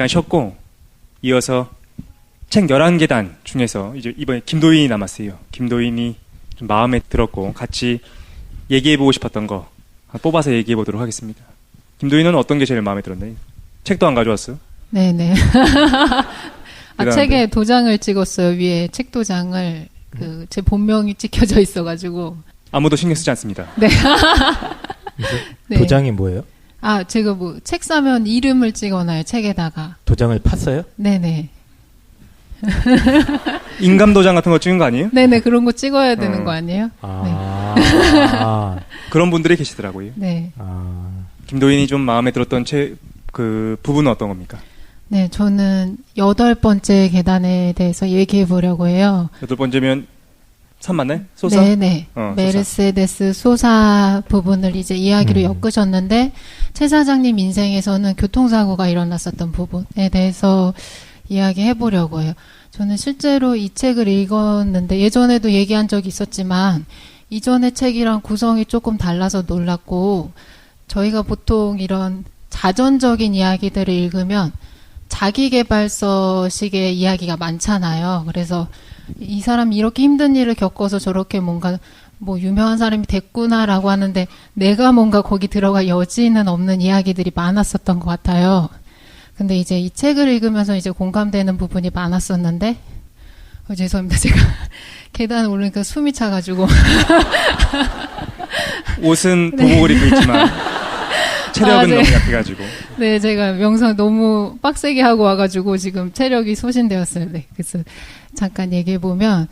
잠깐 쉬었고 이어서 책 11계단 중에서 이제 이번에 김도인이 남았어요. 김도인이 좀 마음에 들었고 같이 얘기해보고 싶었던 거 뽑아서 얘기해보도록 하겠습니다. 김도인은 어떤 게 제일 마음에 들었나요? 책도 안 가져왔어요? 네네. 책에 도장을 찍었어요. 위에 책 도장을 제 본명이 찍혀져 있어가지고 아무도 신경 쓰지 않습니다. 네. 네. 도장이 뭐예요? 제가 책 사면 이름을 찍어놔요. 책에다가. 도장을 팠어요? 네네. 인감 도장 같은 거 찍은 거 아니에요? 네네, 그런 거 찍어야 되는 거 아니에요? 네. 그런 분들이 계시더라고요. 네. 김도인이 좀 마음에 들었던 그 부분은 어떤 겁니까? 네, 저는 8번째 계단에 대해서 얘기해 보려고 해요. 8번째면 산 맞나요? 소사? 네네. 메르세데스 소사 부분을 이제 이야기로 엮으셨는데, 최 사장님 인생에서는 교통사고가 일어났었던 부분에 대해서 이야기해 보려고 해요. 저는 실제로 이 책을 읽었는데, 예전에도 얘기한 적이 있었지만, 이전의 책이랑 구성이 조금 달라서 놀랐고, 저희가 보통 이런 자전적인 이야기들을 읽으면 자기계발서식의 이야기가 많잖아요. 그래서 이 사람이 이렇게 힘든 일을 겪어서 저렇게 뭔가 유명한 사람이 됐구나라고 하는데 내가 뭔가 거기 들어갈 여지는 없는 이야기들이 많았었던 것 같아요. 근데 이제 이 책을 읽으면서 이제 공감되는 부분이 많았었는데, 죄송합니다. 제가 계단 오르니까 숨이 차가지고. 옷은 보복을 입고 있지만 체력은 네. 너무 약해가지고. 네, 제가 명상 너무 빡세게 하고 와가지고 지금 체력이 소진되었어요. 네, 그래서 잠깐 얘기해보면,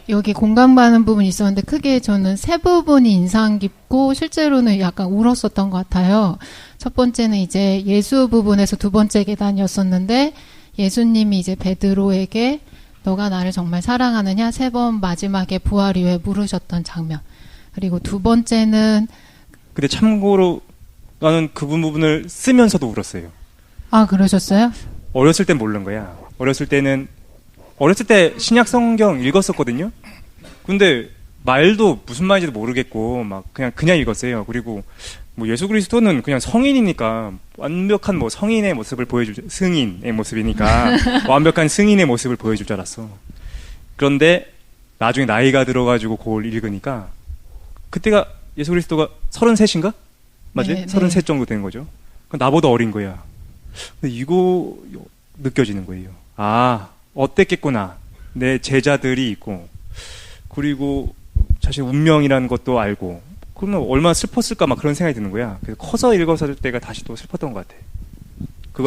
여기 공감받는 부분이 있었는데 크게 저는 세 부분이 인상 깊고 실제로는 약간 울었었던 것 같아요. 첫 번째는 이제 예수 부분에서 두 번째 계단이었었는데, 예수님이 이제 베드로에게 너가 나를 정말 사랑하느냐? 3번 마지막에 부활 이후에 물으셨던 장면. 그리고 두 번째는, 근데 참고로 나는 그 부분을 쓰면서도 울었어요. 그러셨어요? 어렸을 땐 모르는 거야. 어렸을 때 신약 성경 읽었었거든요. 근데 말도 무슨 말인지도 모르겠고 막 그냥 읽었어요. 그리고 예수 그리스도는 그냥 성인이니까 완벽한 성인의 모습을 승인의 모습이니까 완벽한 승인의 모습을 보여줄 줄 알았어. 그런데 나중에 나이가 들어가지고 그걸 읽으니까 그때가 예수 그리스도가 33인가? 맞아요? 네, 33 정도 된 거죠. 나보다 어린 거야. 근데 이거 느껴지는 거예요. 어땠겠구나. 내 제자들이 있고, 그리고 자신 운명이라는 것도 알고, 그러면 얼마나 슬펐을까 막 그런 생각이 드는 거야. 그래서 커서 읽었을 때가 다시 또 슬펐던 것 같아.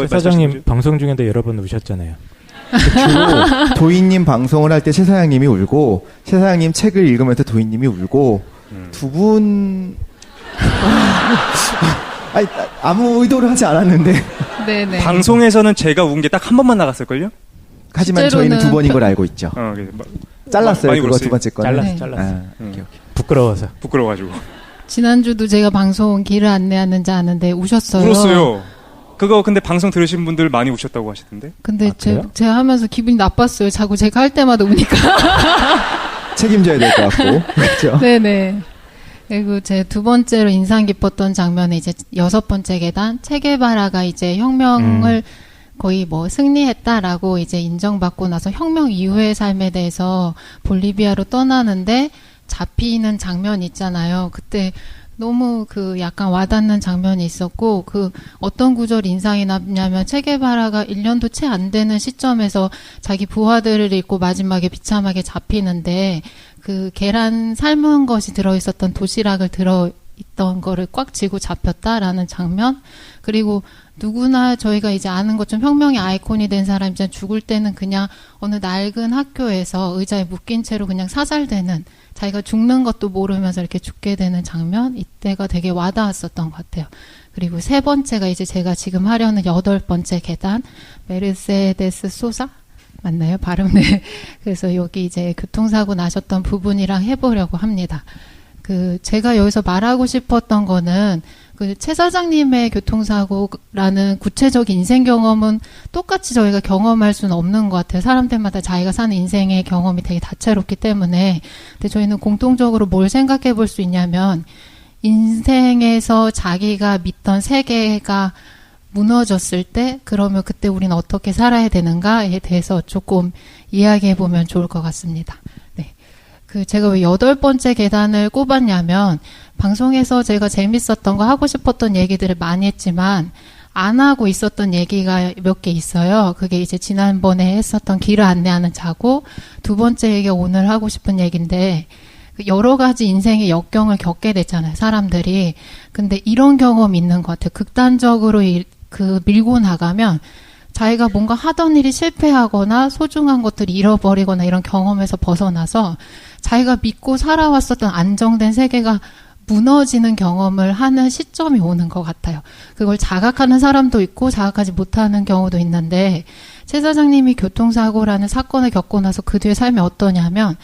최 사장님 방송 중에도 여러 번 우셨잖아요. 주로 도인님 방송을 할 때 최 사장님이 울고, 최 사장님 책을 읽으면서 도인님이 울고, 두 분 아무 의도를 하지 않았는데. 네네. 방송에서는 제가 운 게 딱 한 번만 나갔을걸요? 하지만 저희는 두 번인 걸 알고 있죠. 잘랐어요. 그거 두 번째 거는. 잘랐어. 부끄러워서. 부끄러워가지고. 지난주도 제가 방송 길을 안내하는지 아는데 우셨어요. 울었어요. 그거 근데 방송 들으신 분들 많이 우셨다고 하시던데. 근데 제가 하면서 기분이 나빴어요. 자꾸 제가 할 때마다 우니까. 책임져야 될 것 같고. 그렇죠. 네네. 그리고 제 두 번째로 인상 깊었던 장면은 이제 6번째 계단, 체게바라가 이제 혁명을 거의 승리했다라고 이제 인정받고 나서 혁명 이후의 삶에 대해서 볼리비아로 떠나는데 잡히는 장면이 있잖아요. 그때 너무 약간 와닿는 장면이 있었고, 어떤 구절이 인상이 남냐면, 체게바라가 1년도 채 안 되는 시점에서 자기 부하들을 잃고 마지막에 비참하게 잡히는데, 계란 삶은 것이 들어있었던 도시락을 들어있던 거를 꽉 쥐고 잡혔다라는 장면. 그리고 누구나 저희가 이제 아는 것처럼 혁명의 아이콘이 된 사람이잖아요. 죽을 때는 그냥 어느 낡은 학교에서 의자에 묶인 채로 그냥 사살되는, 자기가 죽는 것도 모르면서 이렇게 죽게 되는 장면, 이때가 되게 와닿았었던 것 같아요. 그리고 세 번째가 이제 제가 지금 하려는 8번째 계단, 메르세데스 소사? 맞나요? 발음, 네. 그래서 여기 이제 교통사고 나셨던 부분이랑 해보려고 합니다. 제가 여기서 말하고 싶었던 거는, 최 사장님의 교통사고라는 구체적인 인생 경험은 똑같이 저희가 경험할 수는 없는 것 같아요. 사람들마다 자기가 사는 인생의 경험이 되게 다채롭기 때문에. 근데 저희는 공통적으로 뭘 생각해 볼 수 있냐면, 인생에서 자기가 믿던 세계가 무너졌을 때 그러면 그때 우리는 어떻게 살아야 되는가에 대해서 조금 이야기해 보면 좋을 것 같습니다. 네. 제가 왜 8번째 계단을 꼽았냐면 방송에서 제가 재밌었던 거 하고 싶었던 얘기들을 많이 했지만 안 하고 있었던 얘기가 몇 개 있어요. 그게 이제 지난번에 했었던 길을 안내하는 자고, 두 번째 얘기가 오늘 하고 싶은 얘기인데, 여러 가지 인생의 역경을 겪게 됐잖아요, 사람들이. 근데 이런 경험이 있는 것 같아요. 극단적으로 밀고 나가면 자기가 뭔가 하던 일이 실패하거나 소중한 것들을 잃어버리거나 이런 경험에서 벗어나서 자기가 믿고 살아왔었던 안정된 세계가 무너지는 경험을 하는 시점이 오는 것 같아요. 그걸 자각하는 사람도 있고 자각하지 못하는 경우도 있는데, 최 사장님이 교통사고라는 사건을 겪고 나서 그 뒤에 삶이 어떠냐면,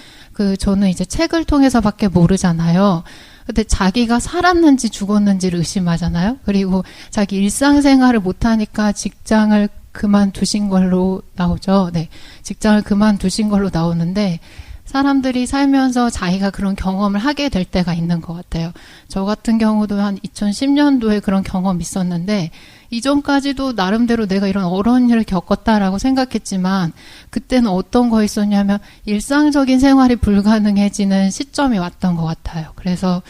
저는 이제 책을 통해서밖에 모르잖아요. 근데 자기가 살았는지 죽었는지를 의심하잖아요. 그리고 자기 일상생활을 못하니까 직장을 그만두신 걸로 나오죠. 네. 직장을 그만두신 걸로 나오는데, 사람들이 살면서 자기가 그런 경험을 하게 될 때가 있는 것 같아요. 저 같은 경우도 한 2010년도에 그런 경험이 있었는데, 이전까지도 나름대로 내가 이런 어려운 일을 겪었다라고 생각했지만, 그때는 어떤 거 있었냐면 일상적인 생활이 불가능해지는 시점이 왔던 것 같아요. 그래서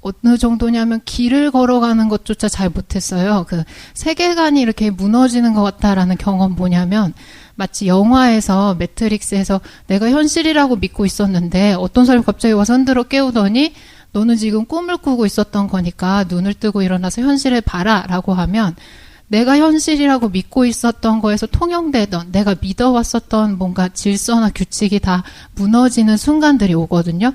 어느 정도냐면 길을 걸어가는 것조차 잘 못했어요. 세계관이 이렇게 무너지는 것 같다라는 경험 뭐냐면, 마치 영화에서 매트릭스에서 내가 현실이라고 믿고 있었는데 어떤 사람이 갑자기 와서 흔들어 깨우더니 너는 지금 꿈을 꾸고 있었던 거니까 눈을 뜨고 일어나서 현실을 봐라 라고 하면, 내가 현실이라고 믿고 있었던 거에서 통용되던 내가 믿어왔었던 뭔가 질서나 규칙이 다 무너지는 순간들이 오거든요.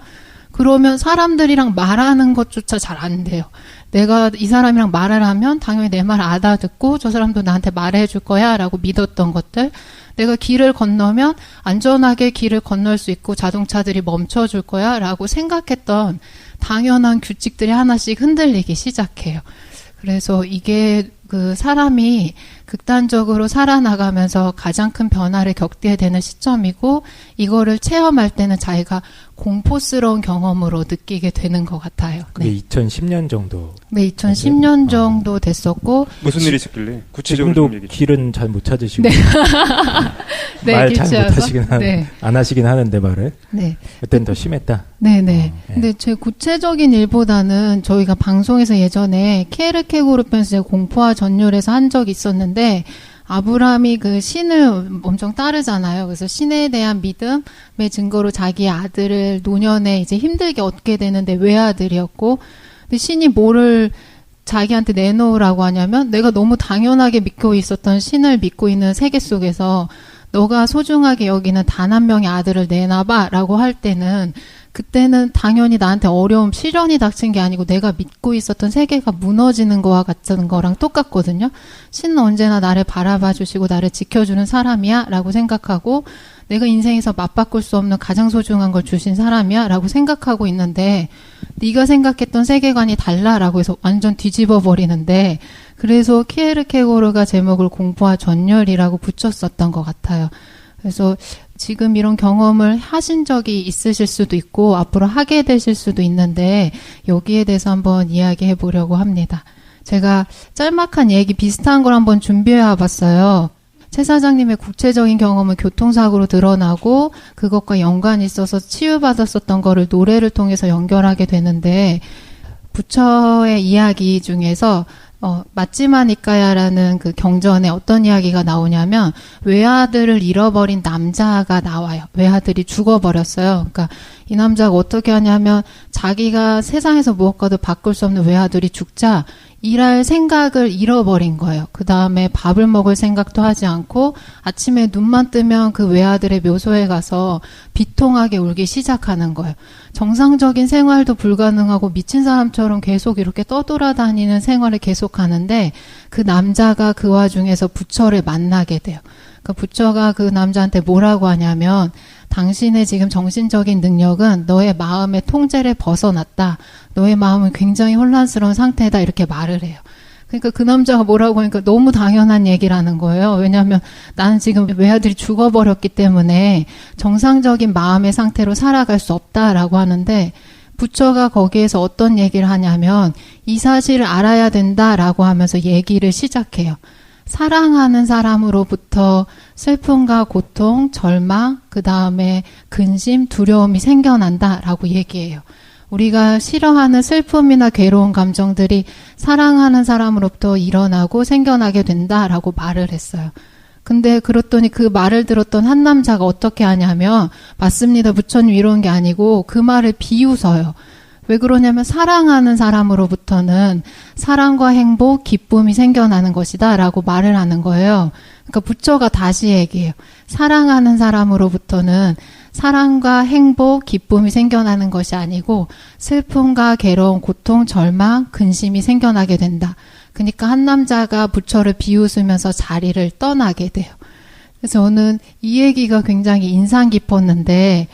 그러면 사람들이랑 말하는 것조차 잘 안 돼요. 내가 이 사람이랑 말을 하면 당연히 내 말 알아듣고 저 사람도 나한테 말해줄 거야 라고 믿었던 것들, 내가 길을 건너면 안전하게 길을 건널 수 있고 자동차들이 멈춰줄 거야 라고 생각했던 당연한 규칙들이 하나씩 흔들리기 시작해요. 그래서 이게 사람이 극단적으로 살아나가면서 가장 큰 변화를 겪게 되는 시점이고, 이거를 체험할 때는 자기가 공포스러운 경험으로 느끼게 되는 것 같아요. 그게 2010년 정도. 네, 2010년 정도 됐었고. 무슨 일이 있었길래? 구체적으로 지금도 길은 잘 못 찾으시고. 네. 네, 말 잘 못하시긴 네. 안 하시긴 하는데 말을. 네. 그때는 더 심했다. 네네. 네. 근데 제 구체적인 일보다는 저희가 방송에서 예전에 케르케고르 편에서 제가 공포와 전율에서 한 적이 있었는데, 아브라함이 신을 엄청 따르잖아요. 그래서 신에 대한 믿음의 증거로 자기 아들을 노년에 이제 힘들게 얻게 되는데 외아들이었고, 근데 신이 뭐를 자기한테 내놓으라고 하냐면, 내가 너무 당연하게 믿고 있었던 신을 믿고 있는 세계 속에서 너가 소중하게 여기는 단 한 명의 아들을 내놔봐 라고 할 때는, 그때는 당연히 나한테 어려움, 시련이 닥친 게 아니고 내가 믿고 있었던 세계가 무너지는 거와 같은 거랑 똑같거든요. 신은 언제나 나를 바라봐 주시고 나를 지켜주는 사람이야 라고 생각하고, 내가 인생에서 맞바꿀 수 없는 가장 소중한 걸 주신 사람이야 라고 생각하고 있는데, 네가 생각했던 세계관이 달라 라고 해서 완전 뒤집어 버리는데, 그래서 키에르케고르가 제목을 공포와 전열이라고 붙였었던 것 같아요. 그래서 지금 이런 경험을 하신 적이 있으실 수도 있고 앞으로 하게 되실 수도 있는데, 여기에 대해서 한번 이야기해 보려고 합니다. 제가 짤막한 얘기 비슷한 걸 한번 준비해 와봤어요. 최 사장님의 구체적인 경험은 교통사고로 드러나고 그것과 연관이 있어서 치유받았었던 거를 노래를 통해서 연결하게 되는데, 부처의 이야기 중에서 맞지마니까야라는 경전에 어떤 이야기가 나오냐면, 외아들을 잃어버린 남자가 나와요. 외아들이 죽어버렸어요. 그러니까 이 남자가 어떻게 하냐면, 자기가 세상에서 무엇과도 바꿀 수 없는 외아들이 죽자 일할 생각을 잃어버린 거예요. 그 다음에 밥을 먹을 생각도 하지 않고 아침에 눈만 뜨면 그 외아들의 묘소에 가서 비통하게 울기 시작하는 거예요. 정상적인 생활도 불가능하고 미친 사람처럼 계속 이렇게 떠돌아다니는 생활을 계속하는데, 그 남자가 그 와중에서 부처를 만나게 돼요. 그 부처가 그 남자한테 뭐라고 하냐면, 당신의 지금 정신적인 능력은 너의 마음의 통제를 벗어났다. 너의 마음은 굉장히 혼란스러운 상태다. 이렇게 말을 해요. 그러니까 그 남자가 뭐라고 하니까 너무 당연한 얘기라는 거예요. 왜냐하면 나는 지금 외아들이 죽어버렸기 때문에 정상적인 마음의 상태로 살아갈 수 없다라고 하는데, 부처가 거기에서 어떤 얘기를 하냐면 이 사실을 알아야 된다라고 하면서 얘기를 시작해요. 사랑하는 사람으로부터 슬픔과 고통, 절망, 그 다음에 근심, 두려움이 생겨난다라고 얘기해요. 우리가 싫어하는 슬픔이나 괴로운 감정들이 사랑하는 사람으로부터 일어나고 생겨나게 된다라고 말을 했어요. 근데 그랬더니 그 말을 들었던 한 남자가 어떻게 하냐면 맞습니다. 부처님 이러는 게 아니고 그 말을 비웃어요. 왜 그러냐면 사랑하는 사람으로부터는 사랑과 행복, 기쁨이 생겨나는 것이다 라고 말을 하는 거예요. 그러니까 부처가 다시 얘기해요. 사랑하는 사람으로부터는 사랑과 행복, 기쁨이 생겨나는 것이 아니고 슬픔과 괴로움, 고통, 절망, 근심이 생겨나게 된다. 그러니까 한 남자가 부처를 비웃으면서 자리를 떠나게 돼요. 그래서 저는 이 얘기가 굉장히 인상 깊었는데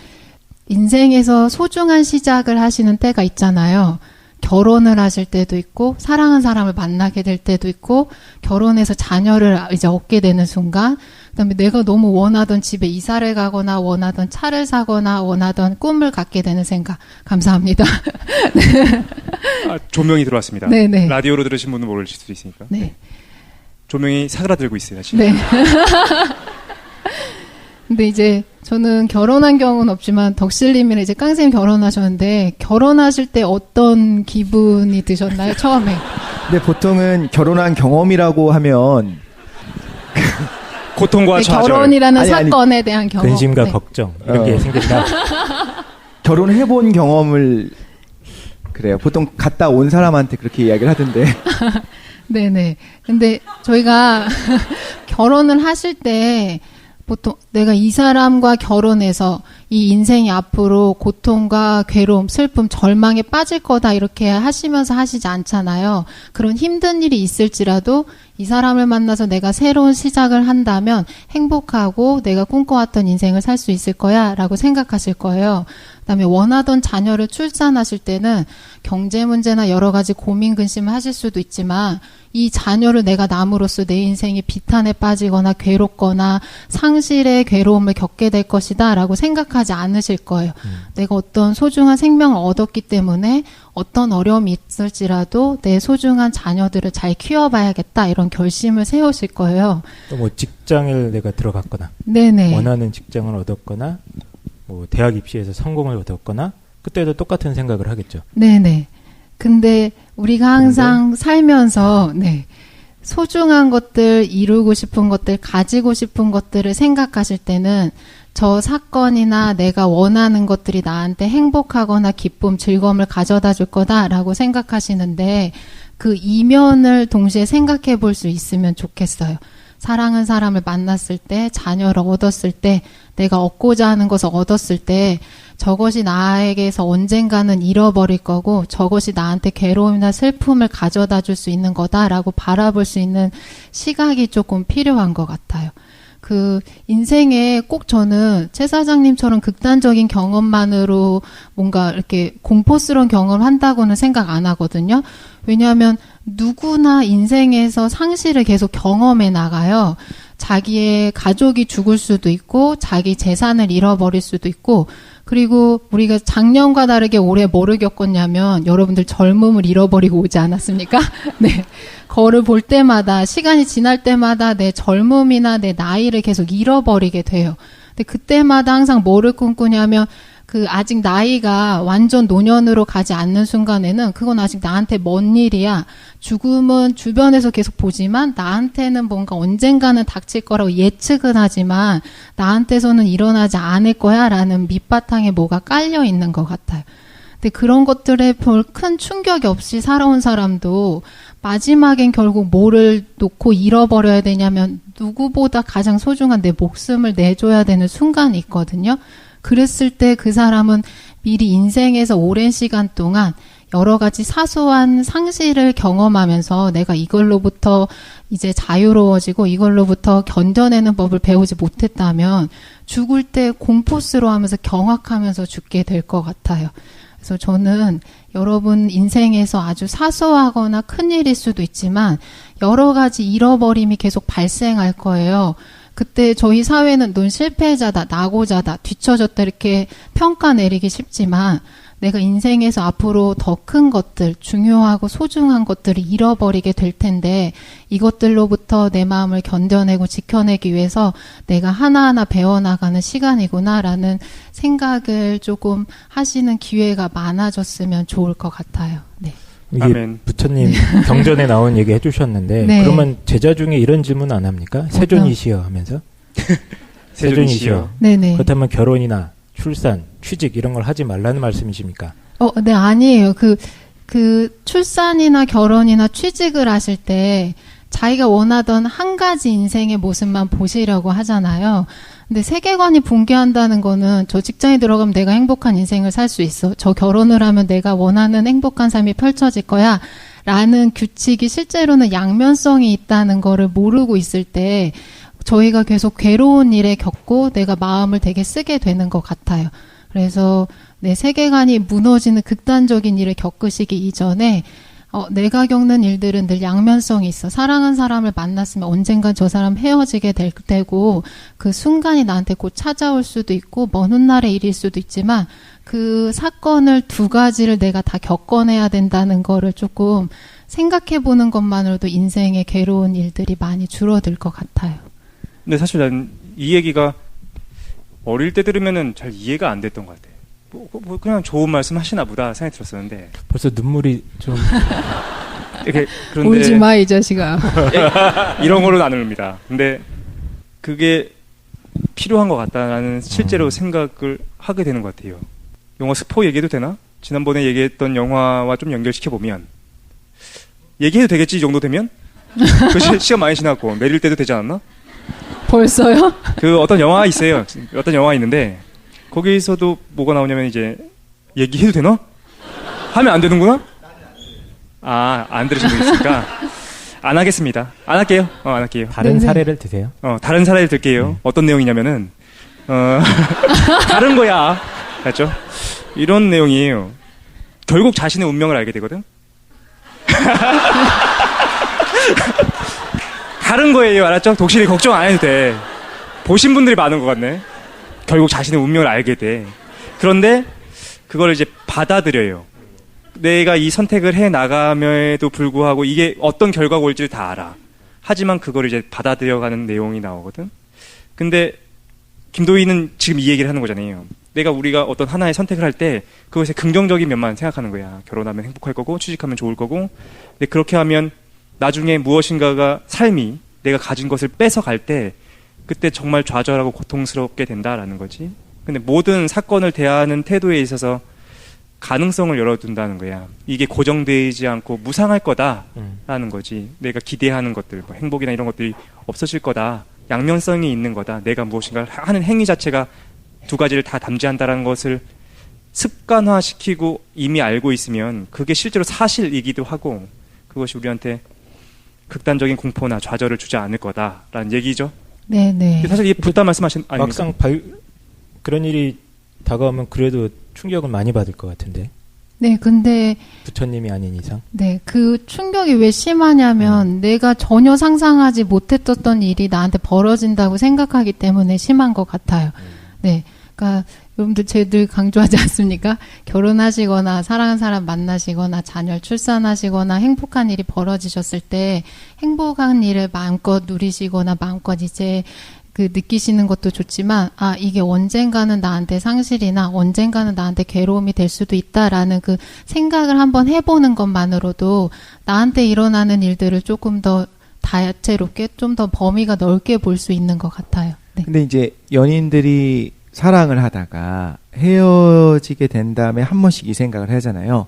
인생에서 소중한 시작을 하시는 때가 있잖아요. 결혼을 하실 때도 있고 사랑하는 사람을 만나게 될 때도 있고 결혼해서 자녀를 이제 얻게 되는 순간 그다음에 내가 너무 원하던 집에 이사를 가거나 원하던 차를 사거나 원하던 꿈을 갖게 되는 생각. 감사합니다. 네. 조명이 들어왔습니다. 네네. 라디오로 들으신 분은 모를 수도 있으니까. 네. 조명이 사그라들고 있어요. 지금. 네. 근데 이제 저는 결혼한 경우는 없지만 덕실님이랑 이제 깡쌤 결혼하셨는데 결혼하실 때 어떤 기분이 드셨나요? 처음에. 근데 보통은 결혼한 경험이라고 하면 고통과 좌절. 결혼이라는 아니, 사건에 대한 경험. 근심과 네. 걱정 이런 게 생긴다. 결혼해본 경험을 그래요. 보통 갔다 온 사람한테 그렇게 이야기를 하던데. 네네. 근데 저희가 결혼을 하실 때 보통 내가 이 사람과 결혼해서 이 인생이 앞으로 고통과 괴로움, 슬픔, 절망에 빠질 거다 이렇게 하시면서 하시지 않잖아요. 그런 힘든 일이 있을지라도 이 사람을 만나서 내가 새로운 시작을 한다면 행복하고 내가 꿈꿔왔던 인생을 살 수 있을 거야 라고 생각하실 거예요. 그다음에 원하던 자녀를 출산하실 때는 경제 문제나 여러 가지 고민 근심을 하실 수도 있지만 이 자녀를 내가 남으로써 내 인생이 비탄에 빠지거나 괴롭거나 상실의 괴로움을 겪게 될 것이다 라고 생각하지 않으실 거예요. 내가 어떤 소중한 생명을 얻었기 때문에 어떤 어려움이 있을지라도 내 소중한 자녀들을 잘 키워봐야겠다 이런 결심을 세우실 거예요. 또 뭐 직장을 내가 들어갔거나 네네. 원하는 직장을 얻었거나 뭐 대학 입시에서 성공을 얻었거나 그때도 똑같은 생각을 하겠죠. 네네. 근데 우리가 항상 살면서 네 소중한 것들, 이루고 싶은 것들, 가지고 싶은 것들을 생각하실 때는 저 사건이나 내가 원하는 것들이 나한테 행복하거나 기쁨, 즐거움을 가져다 줄 거다라고 생각하시는데 그 이면을 동시에 생각해 볼 수 있으면 좋겠어요. 사랑하는 사람을 만났을 때, 자녀를 얻었을 때, 내가 얻고자 하는 것을 얻었을 때 저것이 나에게서 언젠가는 잃어버릴 거고 저것이 나한테 괴로움이나 슬픔을 가져다 줄 수 있는 거다라고 바라볼 수 있는 시각이 조금 필요한 것 같아요. 그 인생에 꼭 저는 최 사장님처럼 극단적인 경험만으로 뭔가 이렇게 공포스러운 경험을 한다고는 생각 안 하거든요. 왜냐하면 누구나 인생에서 상실을 계속 경험해 나가요. 자기의 가족이 죽을 수도 있고 자기 재산을 잃어버릴 수도 있고 그리고 우리가 작년과 다르게 올해 뭐를 겪었냐면 여러분들 젊음을 잃어버리고 오지 않았습니까? 네. 거를 볼 때마다 시간이 지날 때마다 내 젊음이나 내 나이를 계속 잃어버리게 돼요. 근데 그때마다 항상 뭐를 꿈꾸냐면 그 아직 나이가 완전 노년으로 가지 않는 순간에는 그건 아직 나한테 먼 일이야. 죽음은 주변에서 계속 보지만 나한테는 뭔가 언젠가는 닥칠 거라고 예측은 하지만 나한테서는 일어나지 않을 거야 라는 밑바탕에 뭐가 깔려 있는 것 같아요. 근데 그런 것들에 별 큰 충격이 없이 살아온 사람도 마지막엔 결국 뭐를 놓고 잃어버려야 되냐면 누구보다 가장 소중한 내 목숨을 내줘야 되는 순간이 있거든요. 그랬을 때 그 사람은 미리 인생에서 오랜 시간 동안 여러 가지 사소한 상실을 경험하면서 내가 이걸로부터 이제 자유로워지고 이걸로부터 견뎌내는 법을 배우지 못했다면 죽을 때 공포스러워하면서 경악하면서 죽게 될 것 같아요. 그래서 저는 여러분 인생에서 아주 사소하거나 큰일일 수도 있지만 여러 가지 잃어버림이 계속 발생할 거예요. 그때 저희 사회는 넌 실패자다, 낙오자다, 뒤처졌다 이렇게 평가 내리기 쉽지만 내가 인생에서 앞으로 더 큰 것들, 중요하고 소중한 것들을 잃어버리게 될 텐데 이것들로부터 내 마음을 견뎌내고 지켜내기 위해서 내가 하나하나 배워나가는 시간이구나라는 생각을 조금 하시는 기회가 많아졌으면 좋을 것 같아요. 네. 이게 아멘. 부처님 경전에 나온 얘기 해주셨는데 네. 그러면 제자 중에 이런 질문 안 합니까? 세존이시여 하면서 세존이시여. 네네. 그렇다면 결혼이나 출산, 취직 이런 걸 하지 말라는 말씀이십니까? 네, 아니에요. 그 출산이나 결혼이나 취직을 하실 때 자기가 원하던 한 가지 인생의 모습만 보시려고 하잖아요. 근데 세계관이 붕괴한다는 거는 저 직장에 들어가면 내가 행복한 인생을 살 수 있어. 저 결혼을 하면 내가 원하는 행복한 삶이 펼쳐질 거야. 라는 규칙이 실제로는 양면성이 있다는 거를 모르고 있을 때 저희가 계속 괴로운 일에 겪고 내가 마음을 되게 쓰게 되는 것 같아요. 그래서 내 세계관이 무너지는 극단적인 일을 겪으시기 이전에 내가 겪는 일들은 늘 양면성이 있어. 사랑한 사람을 만났으면 언젠간 저 사람 헤어지게 될 테고 그 순간이 나한테 곧 찾아올 수도 있고 먼 훗날의 일일 수도 있지만 그 사건을 두 가지를 내가 다 겪어내야 된다는 거를 조금 생각해 보는 것만으로도 인생의 괴로운 일들이 많이 줄어들 것 같아요. 근데 사실 난 이 얘기가 어릴 때 들으면은 잘 이해가 안 됐던 것 같아. 뭐 그냥 좋은 말씀 하시나 보다 생각이 들었었는데. 벌써 눈물이 좀 이렇게 그런데 울지 마, 이 자식아. 이런 거로는 안 웁니다. 근데 그게 필요한 것 같다라는 실제로 생각을 하게 되는 것 같아요. 영화 스포 얘기해도 되나? 지난번에 얘기했던 영화와 좀 연결시켜 보면 얘기해도 되겠지 이 정도 되면? 그 시간 많이 지났고 내릴 때도 되지 않았나? 벌써요? 그 어떤 영화 있어요. 어떤 영화 있는데 거기서도 뭐가 나오냐면 이제 얘기해도 되나? 하면 안 되는구나? 안 들으신 분 있으니까 안 하겠습니다. 안 할게요. 안 할게요. 다른 네네. 사례를 드세요. 다른 사례를 들게요. 어떤 내용이냐면은 다른 거야. 알죠? 이런 내용이에요. 결국 자신의 운명을 알게 되거든. 다른 거예요. 알았죠? 독실이 걱정 안 해도 돼. 보신 분들이 많은 것 같네. 결국 자신의 운명을 알게 돼. 그런데 그걸 이제 받아들여요. 내가 이 선택을 해 나감에도 불구하고 이게 어떤 결과가 올지를 다 알아. 하지만 그걸 이제 받아들여가는 내용이 나오거든. 근데 김도희는 지금 이 얘기를 하는 거잖아요. 우리가 어떤 하나의 선택을 할 때 그것의 긍정적인 면만 생각하는 거야. 결혼하면 행복할 거고 취직하면 좋을 거고. 근데 그렇게 하면 나중에 무엇인가가 삶이 내가 가진 것을 뺏어갈 때 그때 정말 좌절하고 고통스럽게 된다라는 거지. 근데 모든 사건을 대하는 태도에 있어서 가능성을 열어둔다는 거야. 이게 고정되지 않고 무상할 거다라는 거지. 내가 기대하는 것들, 뭐 행복이나 이런 것들이 없어질 거다. 양면성이 있는 거다. 내가 무엇인가 하는 행위 자체가 두 가지를 다 담지한다는 것을 습관화시키고 이미 알고 있으면 그게 실제로 사실이기도 하고 그것이 우리한테 극단적인 공포나 좌절을 주지 않을 거다라는 얘기죠. 네네. 사실 이 부다 말씀하신 막상 그런 일이 다가오면 그래도 충격을 많이 받을 것 같은데. 네, 근데 부처님이 아닌 이상. 네, 그 충격이 왜 심하냐면 내가 전혀 상상하지 못했던 일이 나한테 벌어진다고 생각하기 때문에 심한 것 같아요. 네, 그러니까 여러분들 제가 늘 강조하지 않습니까? 결혼하시거나 사랑하는 사람 만나시거나 자녀를 출산하시거나 행복한 일이 벌어지셨을 때 행복한 일을 마음껏 누리시거나 마음껏 이제 그 느끼시는 것도 좋지만 이게 언젠가는 나한테 상실이나 언젠가는 나한테 괴로움이 될 수도 있다라는 그 생각을 한번 해보는 것만으로도 나한테 일어나는 일들을 조금 더 다채롭게 좀 더 범위가 넓게 볼 수 있는 것 같아요. 네. 근데 이제 연인들이 사랑을 하다가 헤어지게 된 다음에 한 번씩 이 생각을 하잖아요.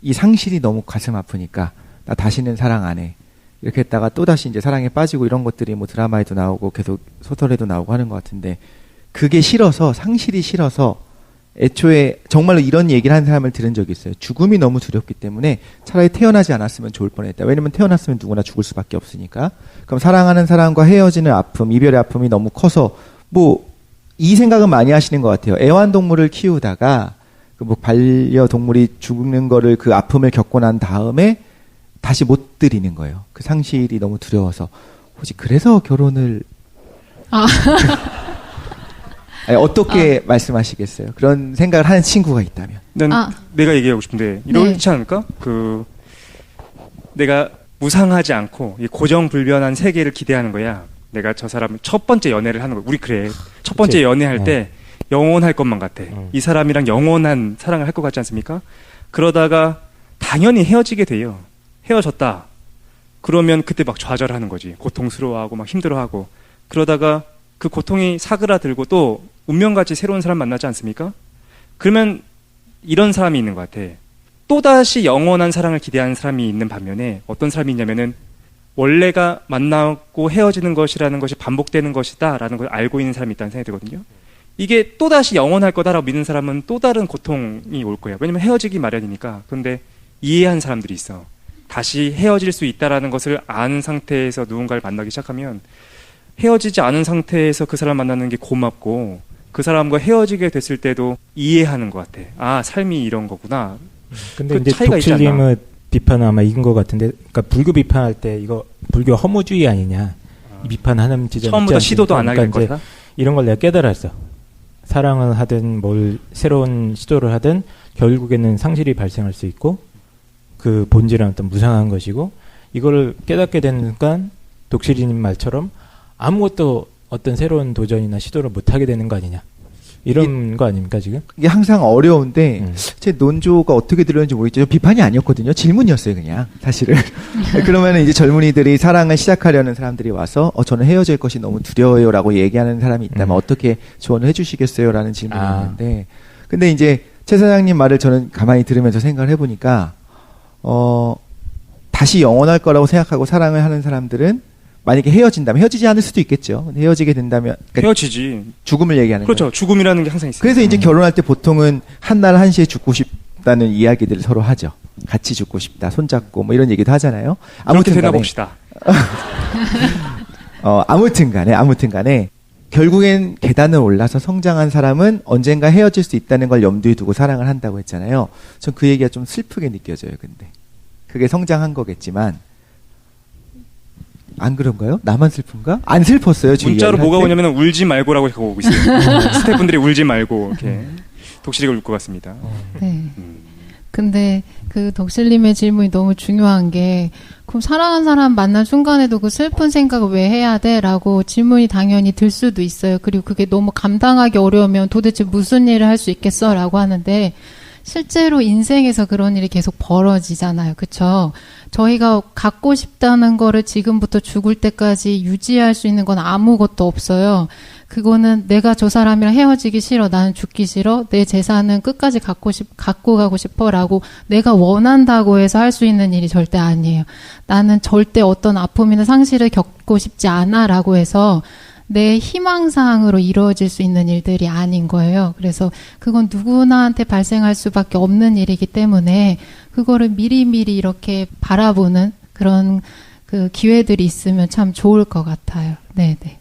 이 상실이 너무 가슴 아프니까 나 다시는 사랑 안 해. 이렇게 했다가 또다시 이제 사랑에 빠지고 이런 것들이 뭐 드라마에도 나오고 계속 소설에도 나오고 하는 것 같은데 그게 싫어서 상실이 싫어서 애초에 정말로 이런 얘기를 하는 사람을 들은 적이 있어요. 죽음이 너무 두렵기 때문에 차라리 태어나지 않았으면 좋을 뻔했다. 왜냐면 태어났으면 누구나 죽을 수밖에 없으니까. 그럼 사랑하는 사람과 헤어지는 아픔, 이별의 아픔이 너무 커서 뭐 이 생각은 많이 하시는 것 같아요. 애완동물을 키우다가 그 뭐 반려동물이 죽는 거를 그 아픔을 겪고 난 다음에 다시 못 드리는 거예요. 그 상실이 너무 두려워서. 혹시 그래서 결혼을 아니, 어떻게 말씀하시겠어요? 그런 생각을 하는 친구가 있다면. 난 내가 얘기하고 싶은데 이렇지 않을까? 내가 무상하지 않고 이 고정불변한 세계를 기대하는 거야. 내가 저 사람 첫 번째 연애를 하는 거야. 우리 그래. 첫 번째 그치. 연애할 때 영원할 것만 같아. 이 사람이랑 영원한 사랑을 할 것 같지 않습니까? 그러다가 당연히 헤어지게 돼요. 헤어졌다. 그러면 그때 막 좌절하는 거지. 고통스러워하고 막 힘들어하고. 그러다가 그 고통이 사그라들고 또 운명같이 새로운 사람 만나지 않습니까? 그러면 이런 사람이 있는 것 같아. 또다시 영원한 사랑을 기대하는 사람이 있는 반면에 어떤 사람이 있냐면은 원래가 만나고 헤어지는 것이라는 것이 반복되는 것이다 라는 걸 알고 있는 사람이 있다는 생각이 들거든요. 이게 또다시 영원할 거다라고 믿는 사람은 또 다른 고통이 올 거예요. 왜냐면 헤어지기 마련이니까. 그런데 이해한 사람들이 있어. 다시 헤어질 수 있다라는 것을 아는 상태에서 누군가를 만나기 시작하면 헤어지지 않은 상태에서 그 사람 만나는 게 고맙고 그 사람과 헤어지게 됐을 때도 이해하는 것 같아. 아, 삶이 이런 거구나. 근데 그 이제 차이가 있지 않나? 독실님은 비판은 아마 이긴 것 같은데, 그러니까 불교 비판할 때 이거 불교 허무주의 아니냐 이 비판하는 지점 처음부터 시도도 안 하게 될 거다. 이런 걸 내가 깨달았어. 사랑을 하든 뭘 새로운 시도를 하든 결국에는 상실이 발생할 수 있고 그 본질은 어떤 무상한 것이고 이거를 깨닫게 되는 순간 독실이님 말처럼 아무것도 어떤 새로운 도전이나 시도를 못 하게 되는 거 아니냐. 이런 거 아닙니까 지금? 이게 항상 어려운데 제 논조가 어떻게 들었는지 모르겠죠. 비판이 아니었거든요. 질문이었어요, 그냥 사실은. 그러면 이제 젊은이들이 사랑을 시작하려는 사람들이 와서 저는 헤어질 것이 너무 두려워요라고 얘기하는 사람이 있다면 어떻게 조언을 해주시겠어요라는 질문이었는데, 근데 이제 최 사장님 말을 저는 가만히 들으면서 생각을 해보니까 다시 영원할 거라고 생각하고 사랑을 하는 사람들은 만약에 헤어진다면 헤어지지 않을 수도 있겠죠. 근데 헤어지게 된다면 그러니까 헤어지지. 죽음을 얘기하는 그렇죠. 거예요. 죽음이라는 게 항상 있어요. 그래서 이제 결혼할 때 보통은 한날 한시에 죽고 싶다는 이야기들을 서로 하죠. 같이 죽고 싶다, 손잡고 뭐 이런 얘기도 하잖아요. 그렇게 되나 봅시다. 아무튼 간에 결국엔 계단을 올라서 성장한 사람은 언젠가 헤어질 수 있다는 걸 염두에 두고 사랑을 한다고 했잖아요. 전 그 얘기가 좀 슬프게 느껴져요. 근데 그게 성장한 거겠지만 안 그런가요? 나만 슬픈가? 안 슬펐어요. 문자로 뭐가 오냐면 울지 말고라고 하고 오고 있어요. 스태프분들이 울지 말고 이렇게 독실이가 울 것 같습니다. 네. 근데 그 덕실님의 질문이 너무 중요한 게, 그럼 사랑한 사람 만난 순간에도 그 슬픈 생각을 왜 해야 돼? 라고 질문이 당연히 들 수도 있어요. 그리고 그게 너무 감당하기 어려우면 도대체 무슨 일을 할 수 있겠어? 라고 하는데, 실제로 인생에서 그런 일이 계속 벌어지잖아요. 그쵸? 저희가 갖고 싶다는 거를 지금부터 죽을 때까지 유지할 수 있는 건 아무것도 없어요. 그거는 내가 저 사람이랑 헤어지기 싫어, 나는 죽기 싫어, 내 재산은 끝까지 갖고 가고 싶어라고 내가 원한다고 해서 할 수 있는 일이 절대 아니에요. 나는 절대 어떤 아픔이나 상실을 겪고 싶지 않아라고 해서 내 희망사항으로 이루어질 수 있는 일들이 아닌 거예요. 그래서 그건 누구나한테 발생할 수밖에 없는 일이기 때문에 그거를 미리미리 이렇게 바라보는 그런 그 기회들이 있으면 참 좋을 것 같아요. 네네.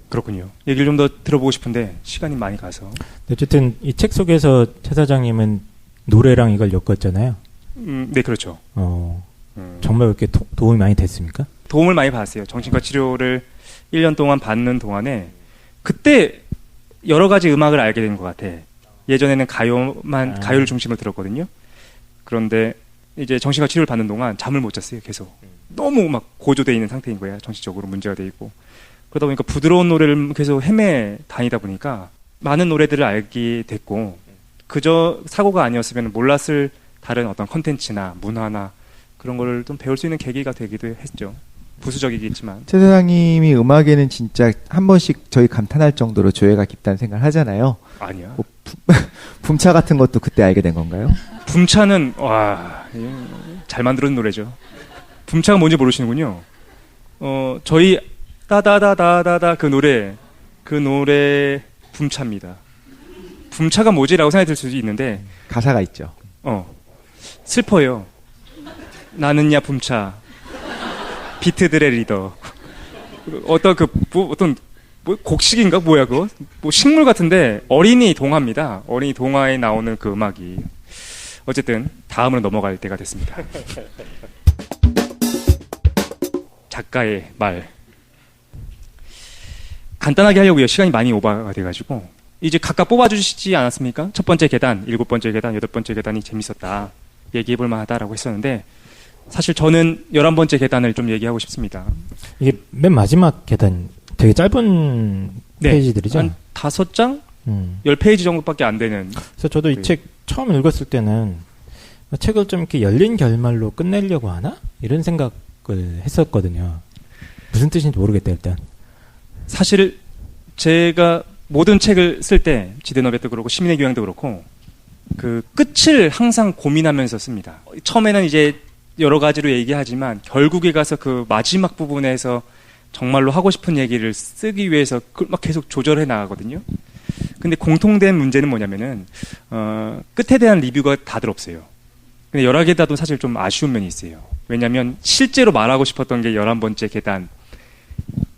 그렇군요. 얘기를 좀 더 들어보고 싶은데 시간이 많이 가서. 어쨌든 이 책 속에서 최 사장님은 노래랑 이걸 엮었잖아요. 네, 그렇죠. 정말 그렇게 도움이 많이 됐습니까? 도움을 많이 받았어요. 정신과 치료를 1년 동안 받는 동안에 그때 여러 가지 음악을 알게 된 것 같아. 예전에는 가요를 중심으로 들었거든요. 그런데 이제 정신과 치료를 받는 동안 잠을 못 잤어요. 계속 너무 막 고조돼 있는 상태인 거야. 정신적으로 문제가 돼 있고. 그러다 보니까 부드러운 노래를 계속 헤매 다니다 보니까 많은 노래들을 알게 됐고, 그저 사고가 아니었으면 몰랐을 다른 어떤 컨텐츠나 문화나 그런 거를 좀 배울 수 있는 계기가 되기도 했죠. 부수적이겠지만. 최 사장님이 음악에는 진짜 한 번씩 저희 감탄할 정도로 조예가 깊다는 생각을 하잖아요. 아니야. 뭐 붐차 같은 것도 그때 알게 된 건가요? 붐차는 잘 만들어진 노래죠. 붐차가 뭔지 모르시는군요. 저희 따다다다다다 그 노래 붐차입니다. 붐차가 뭐지라고 생각이 들 수도 있는데 가사가 있죠. 슬퍼요. 나는야 붐차. 비트들의 리더. 어떤 곡식인가 뭐야 그거? 뭐 식물 같은데 어린이 동화입니다. 어린이 동화에 나오는 그 음악이. 어쨌든 다음으로 넘어갈 때가 됐습니다. 작가의 말. 간단하게 하려고요. 시간이 많이 오버가 돼가지고. 이제 각각 뽑아주시지 않았습니까? 첫 번째 계단, 7번째 계단, 8번째 계단이 재밌었다. 얘기해볼 만하다라고 했었는데, 사실 저는 11번째 계단을 좀 얘기하고 싶습니다. 이게 맨 마지막 계단 되게 짧은 네, 페이지들이죠? 한 5장? 10페이지 정도밖에 안 되는. 그래서 저도 이 책 처음 읽었을 때는 책을 좀 이렇게 열린 결말로 끝내려고 하나? 이런 생각을 했었거든요. 무슨 뜻인지 모르겠다, 일단. 사실 제가 모든 책을 쓸 때, 지대너벳도 그렇고, 시민의 교양도 그렇고, 그 끝을 항상 고민하면서 씁니다. 처음에는 이제 여러 가지로 얘기하지만, 결국에 가서 그 마지막 부분에서 정말로 하고 싶은 얘기를 쓰기 위해서 막 계속 조절해 나가거든요. 근데 공통된 문제는 뭐냐면은, 끝에 대한 리뷰가 다들 없어요. 근데 11계단도 사실 좀 아쉬운 면이 있어요. 왜냐면 실제로 말하고 싶었던 게 11번째 계단.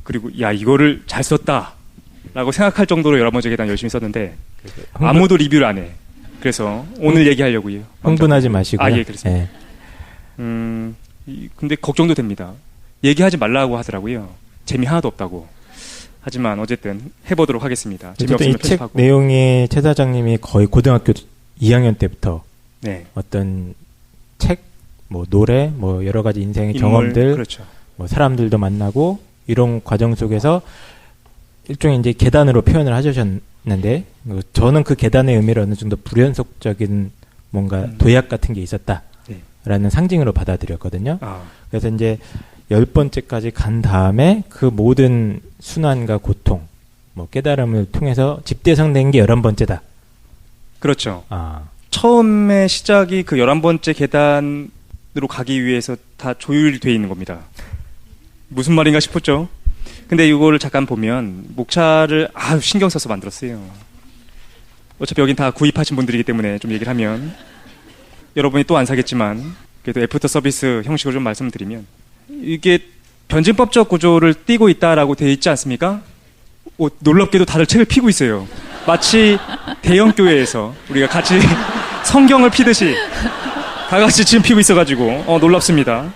그리고 야, 이거를 잘 썼다 라고 생각할 정도로 11번째 계단 열심히 썼는데 아무도 리뷰를 안 해. 그래서 오늘 얘기하려고요. 흥분하지 마시고요. 아, 예, 그렇습니다. 네. 근데 걱정도 됩니다. 얘기하지 말라고 하더라고요. 재미 하나도 없다고. 하지만 어쨌든 해보도록 하겠습니다. 어쨌든 이 책 내용이 최 사장님이 거의 고등학교 2학년 때부터 네. 어떤 책, 뭐 노래, 뭐 여러 가지 인생의 인물, 경험들, 그렇죠. 뭐 사람들도 만나고 이런 과정 속에서 일종의 이제 계단으로 표현을 하셨는데 저는 그 계단의 의미를 어느 정도 불연속적인 뭔가 도약 같은 게 있었다라는 상징으로 받아들였거든요. 그래서 이제 10번째까지 간 다음에 그 모든 순환과 고통, 뭐 깨달음을 통해서 집대성된 게 11번째다. 그렇죠. 처음에 시작이 그 11번째 계단으로 가기 위해서 다 조율되어 있는 겁니다. 무슨 말인가 싶었죠. 근데 이거를 잠깐 보면 목차를 아주 신경 써서 만들었어요. 어차피 여긴 다 구입하신 분들이기 때문에 좀 얘기를 하면 여러분이 또 안 사겠지만 그래도 애프터 서비스 형식으로 좀 말씀드리면 이게 변증법적 구조를 띠고 있다라고 되어 있지 않습니까? 놀랍게도 다들 책을 피고 있어요. 마치 대형 교회에서 우리가 같이 성경을 피듯이 다 같이 지금 피고 있어가지고 놀랍습니다.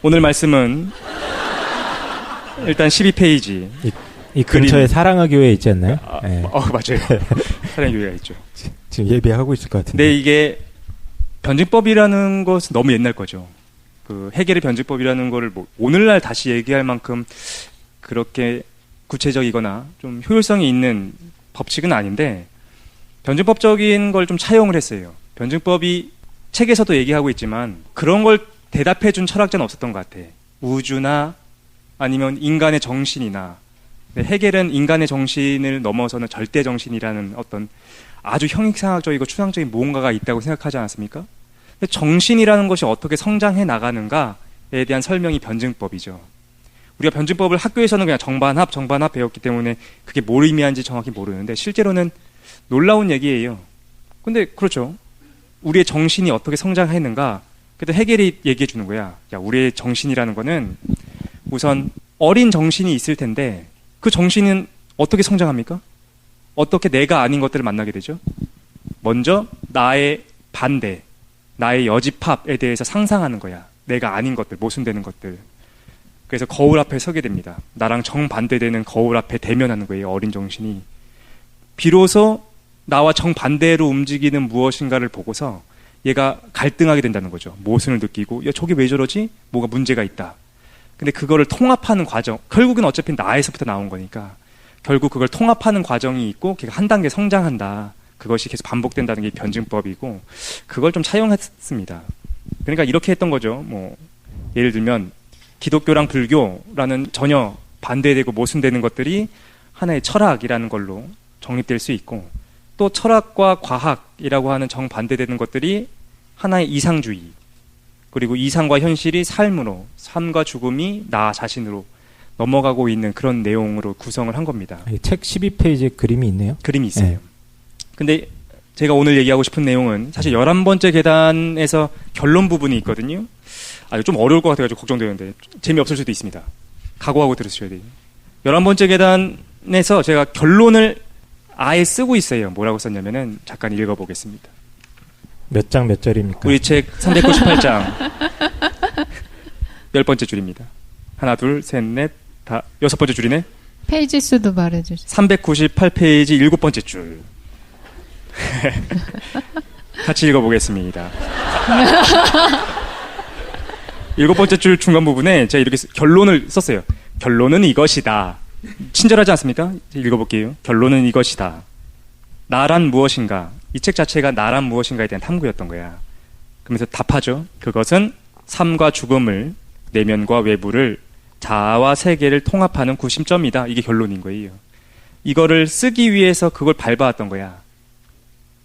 오늘 말씀은 일단 12페이지. 이 근처에 사랑의 교회 있지 않나요? 네. 맞아요. 사랑의 교회가 있죠. 지금 예배하고 있을 것 같은데. 근데 이게 변증법이라는 것은 너무 옛날 거죠. 그 해겔의 변증법이라는 거를 뭐 오늘날 다시 얘기할 만큼 그렇게 구체적이거나 좀 효율성이 있는 법칙은 아닌데 변증법적인 걸 좀 차용을 했어요. 변증법이 책에서도 얘기하고 있지만 그런 걸 대답해준 철학자는 없었던 것 같아. 우주나 아니면 인간의 정신이나. 해겔은 인간의 정신을 넘어서는 절대 정신이라는 어떤 아주 형이상학적이고 추상적인 무언가가 있다고 생각하지 않았습니까? 근데 정신이라는 것이 어떻게 성장해 나가는가에 대한 설명이 변증법이죠. 우리가 변증법을 학교에서는 그냥 정반합 배웠기 때문에 그게 뭘 의미하는지 정확히 모르는데 실제로는 놀라운 얘기예요. 근데 그렇죠. 우리의 정신이 어떻게 성장했는가? 그래도 해겔이 얘기해 주는 거야. 야, 우리의 정신이라는 거는 우선 어린 정신이 있을 텐데 그 정신은 어떻게 성장합니까? 어떻게 내가 아닌 것들을 만나게 되죠? 먼저 나의 반대, 나의 여집합에 대해서 상상하는 거야. 내가 아닌 것들, 모순되는 것들. 그래서 거울 앞에 서게 됩니다. 나랑 정반대되는 거울 앞에 대면하는 거예요. 어린 정신이. 비로소 나와 정반대로 움직이는 무엇인가를 보고서 얘가 갈등하게 된다는 거죠. 모순을 느끼고 야, 저게 왜 저러지? 뭐가 문제가 있다. 근데 그거를 통합하는 과정, 결국은 어차피 나에서부터 나온 거니까 결국 그걸 통합하는 과정이 있고 걔가 한 단계 성장한다. 그것이 계속 반복된다는 게 변증법이고 그걸 좀 차용했습니다. 그러니까 이렇게 했던 거죠. 뭐 예를 들면 기독교랑 불교라는 전혀 반대되고 모순되는 것들이 하나의 철학이라는 걸로 정립될 수 있고 또 철학과 과학이라고 하는 정반대되는 것들이 하나의 이상주의 그리고 이상과 현실이 삶으로 삶과 죽음이 나 자신으로 넘어가고 있는 그런 내용으로 구성을 한 겁니다. 책 12페이지에 그림이 있네요. 그림이 있어요. 네. 근데 제가 오늘 얘기하고 싶은 내용은 사실 11번째 계단에서 결론 부분이 있거든요. 좀 어려울 것 같아가지고 걱정되는데 재미없을 수도 있습니다. 각오하고 들으셔야 돼요. 11번째 계단에서 제가 결론을 아예 쓰고 있어요. 뭐라고 썼냐면은 잠깐 읽어보겠습니다. 몇 장 몇 절입니까? 우리 책 398장 10번째 줄입니다. 하나 둘 셋 넷 다 6번째 줄이네. 페이지 수도 말해주세요. 398페이지 7번째 줄. 같이 읽어보겠습니다. 7번째 줄 중간 부분에 제가 이렇게 결론을 썼어요. 결론은 이것이다. 친절하지 않습니까? 읽어볼게요. 결론은 이것이다. 나란 무엇인가? 이 책 자체가 나란 무엇인가에 대한 탐구였던 거야. 그러면서 답하죠. 그것은 삶과 죽음을, 내면과 외부를, 자아와 세계를 통합하는 구심점이다. 이게 결론인 거예요. 이거를 쓰기 위해서 그걸 밟아왔던 거야.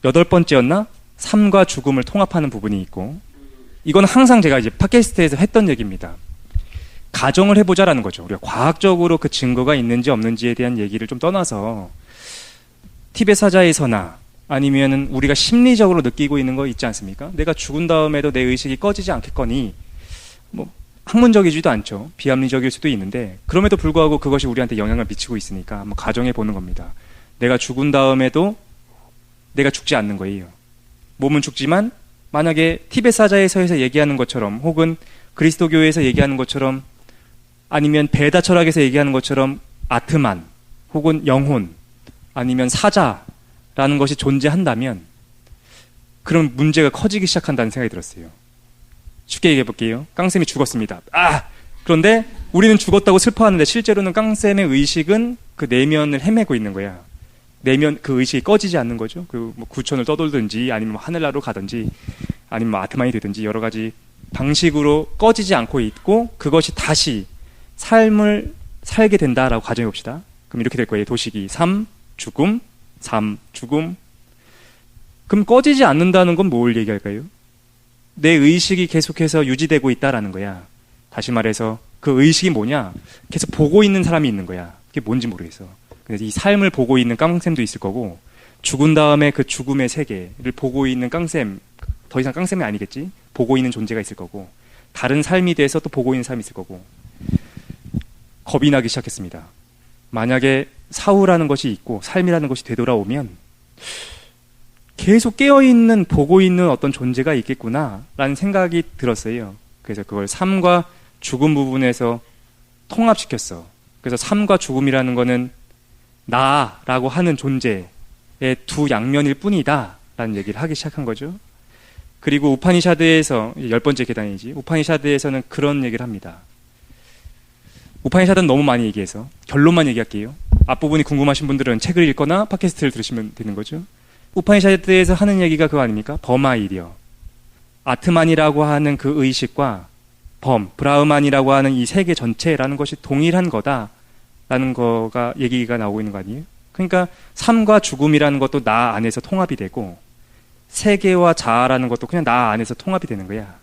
8번째였나? 삶과 죽음을 통합하는 부분이 있고, 이건 항상 제가 이제 팟캐스트에서 했던 얘기입니다. 가정을 해보자라는 거죠. 우리가 과학적으로 그 증거가 있는지 없는지에 대한 얘기를 좀 떠나서 티베트 사자에서나 아니면은 우리가 심리적으로 느끼고 있는 거 있지 않습니까? 내가 죽은 다음에도 내 의식이 꺼지지 않겠거니, 뭐 학문적이지도 않죠. 비합리적일 수도 있는데, 그럼에도 불구하고 그것이 우리한테 영향을 미치고 있으니까 한번 가정해 보는 겁니다. 내가 죽은 다음에도 내가 죽지 않는 거예요. 몸은 죽지만 만약에 티베트 사자에서에서 얘기하는 것처럼, 혹은 그리스도교에서 얘기하는 것처럼, 아니면 베다 철학에서 얘기하는 것처럼 아트만, 혹은 영혼, 아니면 사자라는 것이 존재한다면 그럼 문제가 커지기 시작한다는 생각이 들었어요. 쉽게 얘기해 볼게요. 깡쌤이 죽었습니다. 그런데 우리는 죽었다고 슬퍼하는데 실제로는 깡쌤의 의식은 그 내면을 헤매고 있는 거야. 내면 그 의식이 꺼지지 않는 거죠. 그 뭐 구천을 떠돌든지 아니면 뭐 하늘나라로 가든지 아니면 뭐 아트만이 되든지 여러 가지 방식으로 꺼지지 않고 있고, 그것이 다시 삶을 살게 된다라고 가정해 봅시다. 그럼 이렇게 될 거예요. 도식이 3, 죽음, 3, 죽음. 그럼 꺼지지 않는다는 건 뭘 얘기할까요? 내 의식이 계속해서 유지되고 있다라는 거야. 다시 말해서 그 의식이 뭐냐? 계속 보고 있는 사람이 있는 거야. 그게 뭔지 모르겠어. 그래서 이 삶을 보고 있는 깡쌤도 있을 거고, 죽은 다음에 그 죽음의 세계를 보고 있는 깡쌤, 더 이상 깡쌤이 아니겠지? 보고 있는 존재가 있을 거고, 다른 삶이 돼서 또 보고 있는 사람이 있을 거고. 겁이 나기 시작했습니다. 만약에 사후라는 것이 있고 삶이라는 것이 되돌아오면 계속 깨어있는, 보고 있는 어떤 존재가 있겠구나라는 생각이 들었어요. 그래서 그걸 삶과 죽음 부분에서 통합시켰어. 그래서 삶과 죽음이라는 거는 나라고 하는 존재의 두 양면일 뿐이다 라는 얘기를 하기 시작한 거죠. 그리고 우파니샤드에서, 10번째 계단이지, 우파니샤드에서는 그런 얘기를 합니다. 우파니샤드는 너무 많이 얘기해서 결론만 얘기할게요. 앞부분이 궁금하신 분들은 책을 읽거나 팟캐스트를 들으시면 되는 거죠. 우파니샤드에서 하는 얘기가 그거 아닙니까? 범아이디어. 아트만이라고 하는 그 의식과 브라흐만이라고 하는 이 세계 전체라는 것이 동일한 거다라는 거가 얘기가 나오고 있는 거 아니에요? 그러니까 삶과 죽음이라는 것도 나 안에서 통합이 되고, 세계와 자아라는 것도 그냥 나 안에서 통합이 되는 거야.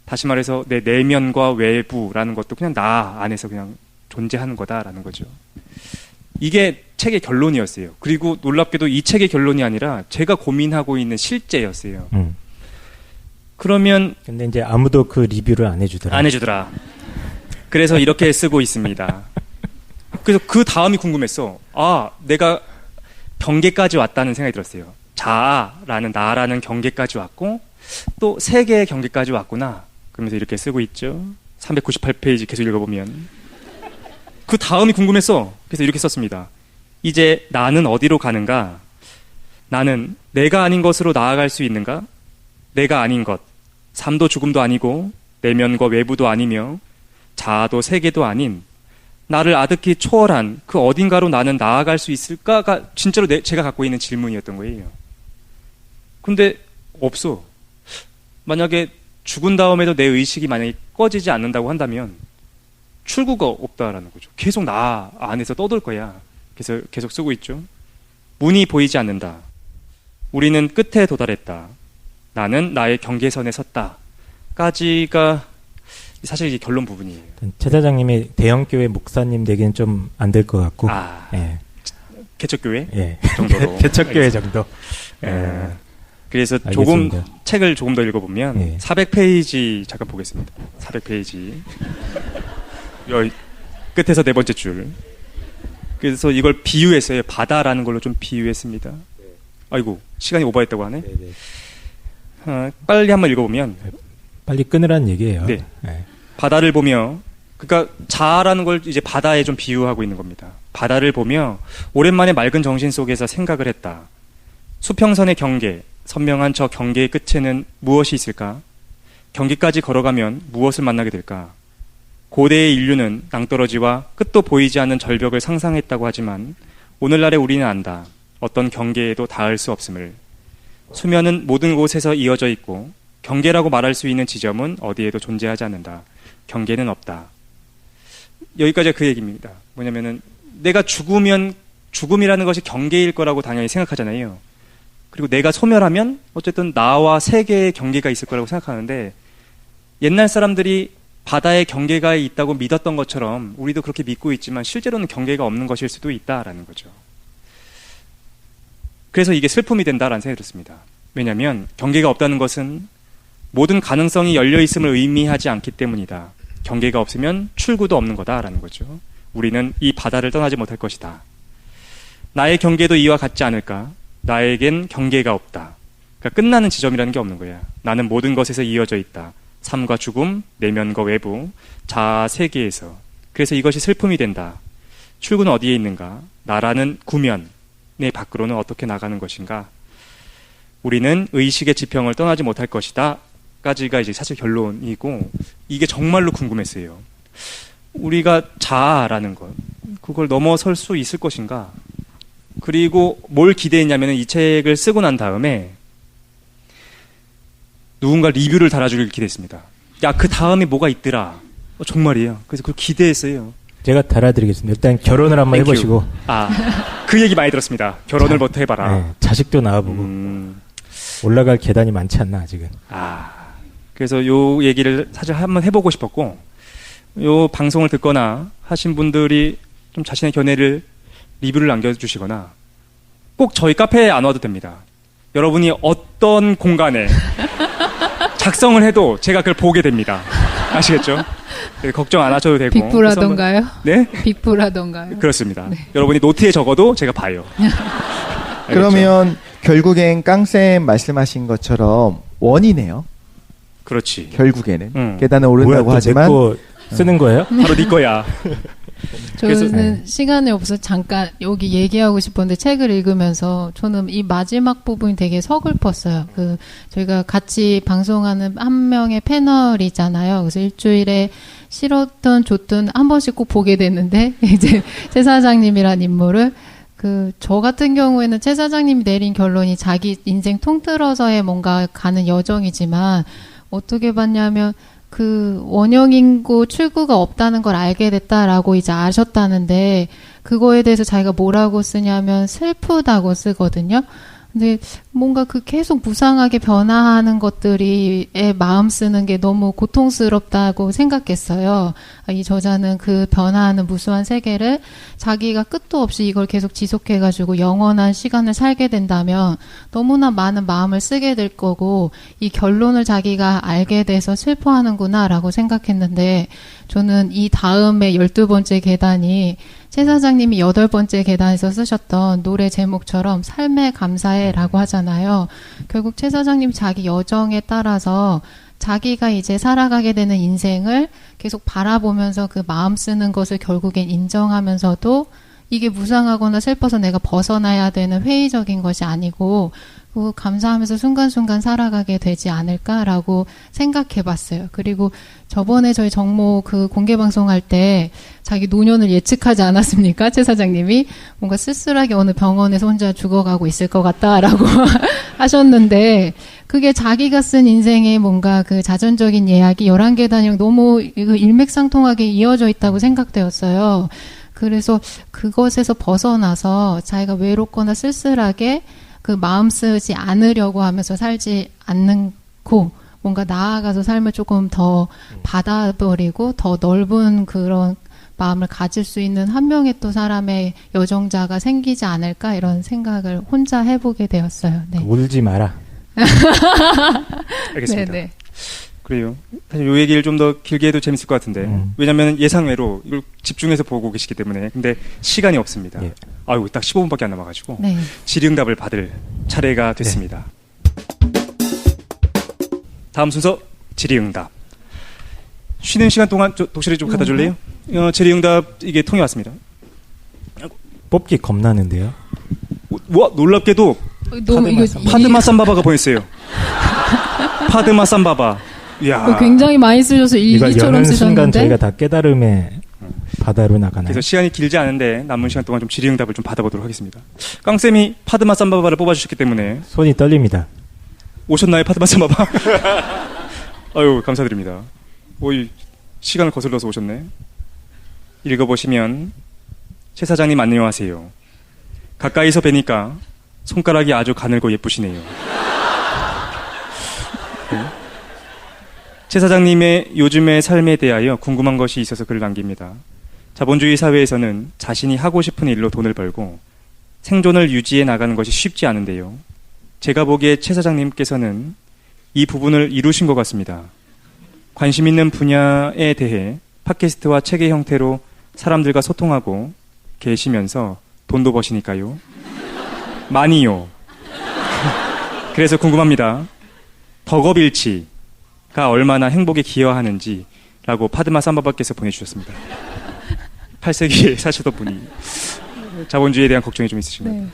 다시 말해서 내 내면과 외부라는 것도 그냥 나 안에서 그냥 존재하는 거다라는 거죠. 이게 책의 결론이었어요. 그리고 놀랍게도 이 책의 결론이 아니라 제가 고민하고 있는 실제였어요. 그러면 근데 이제 아무도 그 리뷰를 안 해주더라. 그래서 이렇게 쓰고 있습니다. 그래서 그 다음이 궁금했어. 내가 경계까지 왔다는 생각이 들었어요. 자아라는 나라는 경계까지 왔고, 또 세계의 경계까지 왔구나. 그러면서 이렇게 쓰고 있죠. 398페이지 계속 읽어보면 그 다음이 궁금했어. 그래서 이렇게 썼습니다. 이제 나는 어디로 가는가? 나는 내가 아닌 것으로 나아갈 수 있는가? 내가 아닌 것, 삶도 죽음도 아니고 내면과 외부도 아니며 자아도 세계도 아닌 나를 아득히 초월한 그 어딘가로 나는 나아갈 수 있을까가 진짜로 제가 갖고 있는 질문이었던 거예요. 근데 없어. 만약에 죽은 다음에도 내 의식이 만약에 꺼지지 않는다고 한다면 출구가 없다라는 거죠. 계속 나 안에서 떠돌 거야. 그래서 계속 쓰고 있죠. 문이 보이지 않는다. 우리는 끝에 도달했다. 나는 나의 경계선에 섰다. 까지가 사실 이게 결론 부분이에요. 최 사장님이 대형교회 목사님 되기는 좀 안 될 것 같고. 예. 개척교회? 예. 정도로. 개척교회 정도. 그래서 알겠습니다. 책을 조금 더 읽어보면 예. 400페이지 잠깐 보겠습니다. 400페이지. 여기 끝에서 네 번째 줄. 그래서 이걸 비유했어요. 바다라는 걸로 좀 비유했습니다. 아이고, 시간이 오버했다고 하네. 빨리 한번 읽어보면. 빨리 끊으라는 얘기예요. 네. 바다를 보며, 그러니까 자아라는 걸 이제 바다에 좀 비유하고 있는 겁니다. 바다를 보며 오랜만에 맑은 정신 속에서 생각을 했다. 수평선의 경계, 선명한 저 경계의 끝에는 무엇이 있을까? 경계까지 걸어가면 무엇을 만나게 될까? 고대의 인류는 낭떠러지와 끝도 보이지 않는 절벽을 상상했다고 하지만 오늘날의 우리는 안다. 어떤 경계에도 닿을 수 없음을. 수면은 모든 곳에서 이어져 있고 경계라고 말할 수 있는 지점은 어디에도 존재하지 않는다. 경계는 없다. 여기까지가 그 얘기입니다. 뭐냐면은 내가 죽으면 죽음이라는 것이 경계일 거라고 당연히 생각하잖아요. 그리고 내가 소멸하면 어쨌든 나와 세계의 경계가 있을 거라고 생각하는데 옛날 사람들이 바다에 경계가 있다고 믿었던 것처럼 우리도 그렇게 믿고 있지만 실제로는 경계가 없는 것일 수도 있다라는 거죠. 그래서 이게 슬픔이 된다라는 생각이 들었습니다. 왜냐하면 경계가 없다는 것은 모든 가능성이 열려있음을 의미하지 않기 때문이다. 경계가 없으면 출구도 없는 거다라는 거죠. 우리는 이 바다를 떠나지 못할 것이다. 나의 경계도 이와 같지 않을까? 나에겐 경계가 없다. 그러니까 끝나는 지점이라는 게 없는 거야. 나는 모든 것에서 이어져 있다. 삶과 죽음, 내면과 외부, 자아 세계에서. 그래서 이것이 슬픔이 된다. 출구는 어디에 있는가? 나라는 구면, 내 밖으로는 어떻게 나가는 것인가? 우리는 의식의 지평을 떠나지 못할 것이다. 까지가 이제 사실 결론이고, 이게 정말로 궁금했어요. 우리가 자아라는 것, 그걸 넘어설 수 있을 것인가? 그리고 뭘 기대했냐면 이 책을 쓰고 난 다음에 누군가 리뷰를 달아주길 기대했습니다. 야, 그 다음에 뭐가 있더라. 정말이에요. 그래서 그걸 기대했어요. 제가 달아드리겠습니다. 일단 결혼을 한번 해보시고. 그 얘기 많이 들었습니다. 결혼을 부터 해봐라. 네, 자식도 낳아보고. 올라갈 계단이 많지 않나, 아직은. 그래서 요 얘기를 사실 한번 해보고 싶었고, 요 방송을 듣거나 하신 분들이 좀 자신의 견해를 리뷰를 남겨주시거나 꼭 저희 카페에 안 와도 됩니다. 여러분이 어떤 공간에 작성을 해도 제가 그걸 보게 됩니다. 아시겠죠? 걱정 안 하셔도 되고. 빅브라던가요? 네? 빅브라던가요? 그렇습니다. 네. 여러분이 노트에 적어도 제가 봐요. 그러면 결국엔 깡쌤 말씀하신 것처럼 원이네요. 그렇지. 결국에는 계단을 오른다고 뭐야, 하지만 내 거 쓰는 거예요? 바로 네 거야. 저는 시간이 없어서 잠깐 여기 얘기하고 싶었는데 책을 읽으면서 저는 이 마지막 부분이 되게 서글펐어요. 저희가 같이 방송하는 한 명의 패널이잖아요. 그래서 일주일에 싫었든 좋든 한 번씩 꼭 보게 됐는데 이제 최 사장님이란 인물을 저 같은 경우에는 최 사장님이 내린 결론이 자기 인생 통틀어서의 뭔가 가는 여정이지만 어떻게 봤냐면 원형인고 출구가 없다는 걸 알게 됐다라고 이제 아셨다는데, 그거에 대해서 자기가 뭐라고 쓰냐면 슬프다고 쓰거든요. 근데 뭔가 계속 무상하게 변화하는 것들이 마음 쓰는 게 너무 고통스럽다고 생각했어요. 이 저자는 그 변화하는 무수한 세계를 자기가 끝도 없이 이걸 계속 지속해가지고 영원한 시간을 살게 된다면 너무나 많은 마음을 쓰게 될 거고, 이 결론을 자기가 알게 돼서 슬퍼하는구나라고 생각했는데, 저는 이 다음에 12번째 계단이 최 사장님이 8번째 계단에서 쓰셨던 노래 제목처럼 삶에 감사해라고 하잖아요. 결국 최 사장님 자기 여정에 따라서 자기가 이제 살아가게 되는 인생을 계속 바라보면서 그 마음 쓰는 것을 결국엔 인정하면서도 이게 무상하거나 슬퍼서 내가 벗어나야 되는 회의적인 것이 아니고 감사하면서 순간순간 살아가게 되지 않을까라고 생각해봤어요. 그리고 저번에 저희 정모 공개방송할 때 자기 노년을 예측하지 않았습니까? 최 사장님이 뭔가 쓸쓸하게 어느 병원에서 혼자 죽어가고 있을 것 같다라고 하셨는데, 그게 자기가 쓴 인생의 뭔가 자전적인 이야기 11계단이랑 너무 일맥상통하게 이어져 있다고 생각되었어요. 그래서 그것에서 벗어나서 자기가 외롭거나 쓸쓸하게 마음 쓰지 않으려고 하면서 살지 않고 뭔가 나아가서 삶을 조금 더 받아버리고 더 넓은 그런 마음을 가질 수 있는 한 명의 또 사람의 여정자가 생기지 않을까 이런 생각을 혼자 해보게 되었어요. 네. 울지 마라. 알겠습니다. 네네. 그래요. 사실 이 얘기를 좀 더 길게 해도 재밌을 것 같은데 왜냐하면 예상외로 이걸 집중해서 보고 계시기 때문에. 근데 시간이 없습니다. 예. 아유, 딱 15분밖에 안 남아가지고 네. 질의응답을 받을 차례가 됐습니다. 다음 순서 질의응답. 쉬는 시간 동안 독실에 좀 갖다 줄래요? 질의응답 이게 통해 왔습니다. 뽑기 겁나는데요. 와, 놀랍게도 너무 이거 파드마 삼바바가 보냈어요. 파드마 삼바바. 이야. 굉장히 많이 쓰셔서 이걸 일기처럼 여는 순간 쓰셨는데. 저희가 다 깨달음의 바다로 나가나요? 그래서 시간이 길지 않은데 남은 시간 동안 좀 질의응답을 좀 받아보도록 하겠습니다. 깡쌤이 파드마 삼바바를 뽑아주셨기 때문에 손이 떨립니다. 오셨나요, 파드마 삼바바? 아유, 감사드립니다. 이 시간을 거슬러서 오셨네. 읽어보시면 최 사장님 안녕하세요. 가까이서 뵈니까 손가락이 아주 가늘고 예쁘시네요. 네. 최 사장님의 요즘의 삶에 대하여 궁금한 것이 있어서 글을 남깁니다. 자본주의 사회에서는 자신이 하고 싶은 일로 돈을 벌고 생존을 유지해 나가는 것이 쉽지 않은데요. 제가 보기에 최 사장님께서는 이 부분을 이루신 것 같습니다. 관심 있는 분야에 대해 팟캐스트와 책의 형태로 사람들과 소통하고 계시면서 돈도 버시니까요. 많이요. 그래서 궁금합니다. 덕업일치가 얼마나 행복에 기여하는지라고 파드마 삼바바께서 보내주셨습니다. 8세기에 사시던 분이 자본주의에 대한 걱정이 좀 있으신가요? 네.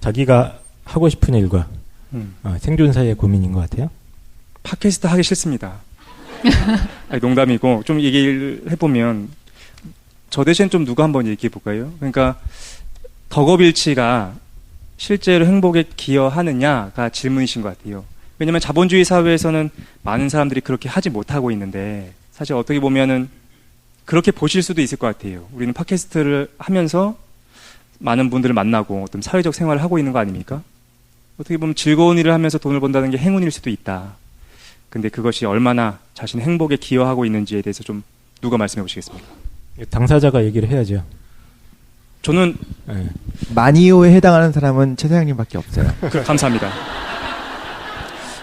자기가 하고 싶은 일과 생존 사이의 고민인 것 같아요. 팟캐스트 하기 싫습니다. 아니, 농담이고 좀 얘기를 해보면 저 대신 좀 누가 한번 얘기해 볼까요? 그러니까 덕업일치가 실제로 행복에 기여하느냐가 질문이신 것 같아요. 왜냐하면 자본주의 사회에서는 많은 사람들이 그렇게 하지 못하고 있는데 사실 어떻게 보면은 그렇게 보실 수도 있을 것 같아요. 우리는 팟캐스트를 하면서 많은 분들을 만나고 어떤 사회적 생활을 하고 있는 거 아닙니까? 어떻게 보면 즐거운 일을 하면서 돈을 번다는 게 행운일 수도 있다. 근데 그것이 얼마나 자신의 행복에 기여하고 있는지에 대해서 좀 누가 말씀해 보시겠습니까? 당사자가 얘기를 해야죠. 저는 네. 마니오에 해당하는 사람은 최 사장님밖에 없어요. 감사합니다.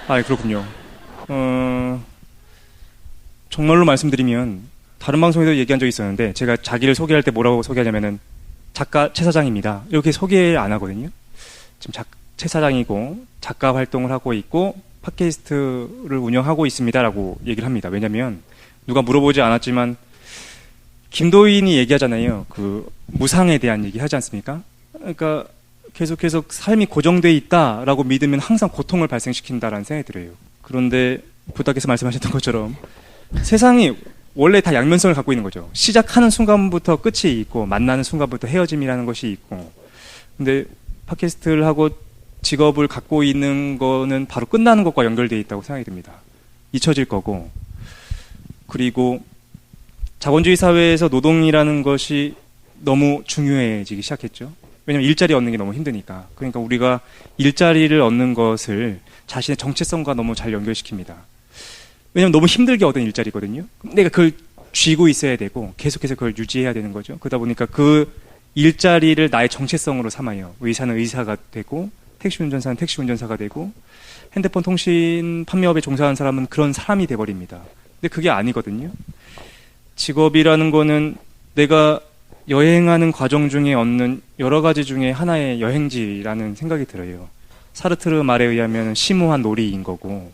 아, 그렇군요. 정말로 말씀드리면 다른 방송에도 얘기한 적이 있었는데 제가 자기를 소개할 때 뭐라고 소개하냐면은 작가 최 사장입니다. 이렇게 소개를 안 하거든요. 지금 최 사장이고 작가 활동을 하고 있고 팟캐스트를 운영하고 있습니다라고 얘기를 합니다. 왜냐하면 누가 물어보지 않았지만 김도인이 얘기하잖아요. 그 무상에 대한 얘기 하지 않습니까? 그러니까 계속해서 삶이 고정돼 있다라고 믿으면 항상 고통을 발생시킨다라는 생각이 들어요. 그런데 부탁해서 말씀하셨던 것처럼 세상이 원래 다 양면성을 갖고 있는 거죠. 시작하는 순간부터 끝이 있고 만나는 순간부터 헤어짐이라는 것이 있고, 근데 팟캐스트를 하고 직업을 갖고 있는 거는 바로 끝나는 것과 연결되어 있다고 생각이 듭니다. 잊혀질 거고, 그리고 자본주의 사회에서 노동이라는 것이 너무 중요해지기 시작했죠. 왜냐하면 일자리 얻는 게 너무 힘드니까. 그러니까 우리가 일자리를 얻는 것을 자신의 정체성과 너무 잘 연결시킵니다. 왜냐하면 너무 힘들게 얻은 일자리거든요. 내가 그걸 쥐고 있어야 되고 계속해서 그걸 유지해야 되는 거죠. 그러다 보니까 그 일자리를 나의 정체성으로 삼아요. 의사는 의사가 되고 택시 운전사는 택시 운전사가 되고 핸드폰 통신 판매업에 종사하는 사람은 그런 사람이 돼버립니다. 근데 그게 아니거든요. 직업이라는 거는 내가 여행하는 과정 중에 얻는 여러 가지 중에 하나의 여행지라는 생각이 들어요. 사르트르 말에 의하면 심오한 놀이인 거고,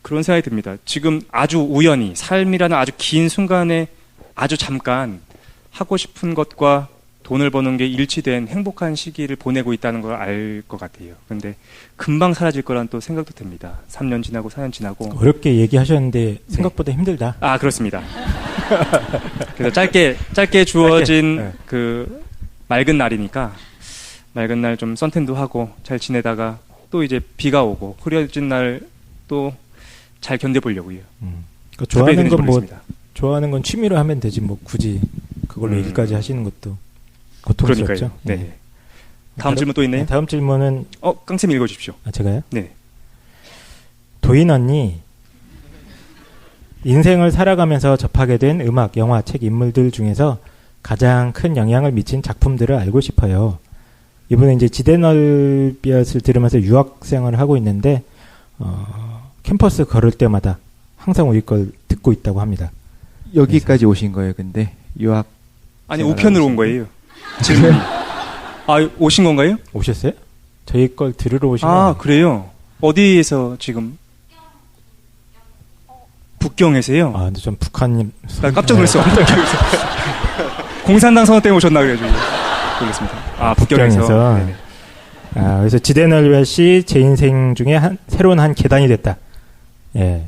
그런 생각이 듭니다. 지금 아주 우연히 삶이라는 아주 긴 순간에 아주 잠깐 하고 싶은 것과 돈을 버는 게 일치된 행복한 시기를 보내고 있다는 걸 알 것 같아요. 근데 금방 사라질 거란 또 생각도 듭니다. 3년 지나고 4년 지나고. 어렵게 얘기하셨는데 생각보다 힘들다. 아, 그렇습니다. 그래서 짧게 주어진 네. 그 맑은 날이니까 맑은 날 좀 선탠도 하고 잘 지내다가 또 이제 비가 오고 흐려진 날 또 잘 견뎌보려고요. 그러니까 좋아하는 건 뭐 모르겠습니다. 좋아하는 건 취미로 하면 되지 뭐 굳이 그걸로 일까지 하시는 것도 고통스럽죠. 그러니까요. 네. 다음 질문 또 있네요. 다음 질문은 깡쌤 읽어주십시오. 아, 제가요? 네. 도인 언니, 인생을 살아가면서 접하게 된 음악, 영화, 책, 인물들 중에서 가장 큰 영향을 미친 작품들을 알고 싶어요. 이분은 이제 지대넓이엇을 들으면서 유학생활을 하고 있는데 캠퍼스 걸을 때마다 항상 우리 걸 듣고 있다고 합니다. 여기까지 오신 거예요, 근데 유학 아니, 우편으로 온 거예요. 질문이. 아, 오신 건가요? 오셨어요? 저희 걸 들으러 오신 거예요. 아, 그래요? 어디에서 지금? 북경에서요? 아, 근데 좀 북한님 나 깜짝 놀랐어. 공산당 선거 때문에 오셨나 그래가지고 놀랐습니다. 아, 북경에서. 네네. 그래서 지대널볕이 제 인생 중에 새로운 한 계단이 됐다. 예.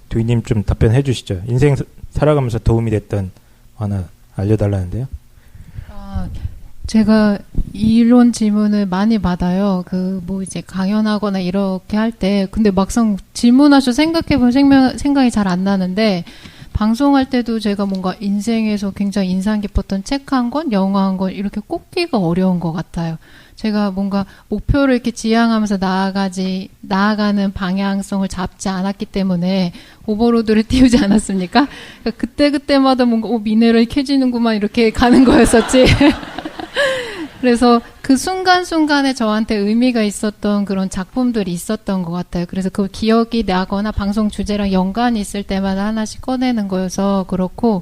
두이님 좀 답변해 주시죠. 인생 살아가면서 도움이 됐던 하나 알려달라는데요. 제가 이런 질문을 많이 받아요. 뭐 이제 강연하거나 이렇게 할 때. 근데 막상 질문하셔 생각해보면 생각이 잘 안 나는데, 방송할 때도 제가 뭔가 인생에서 굉장히 인상 깊었던 책 한 권, 영화 한 권, 이렇게 꼽기가 어려운 것 같아요. 제가 뭔가 목표를 이렇게 지향하면서 나아가는 방향성을 잡지 않았기 때문에 오버로드를 띄우지 않았습니까? 그러니까 그때마다 뭔가, 미네랄이 캐지는구만, 이렇게 가는 거였었지. 그래서 그 순간순간에 저한테 의미가 있었던 그런 작품들이 있었던 것 같아요. 그래서 그 기억이 나거나 방송 주제랑 연관이 있을 때마다 하나씩 꺼내는 거여서 그렇고,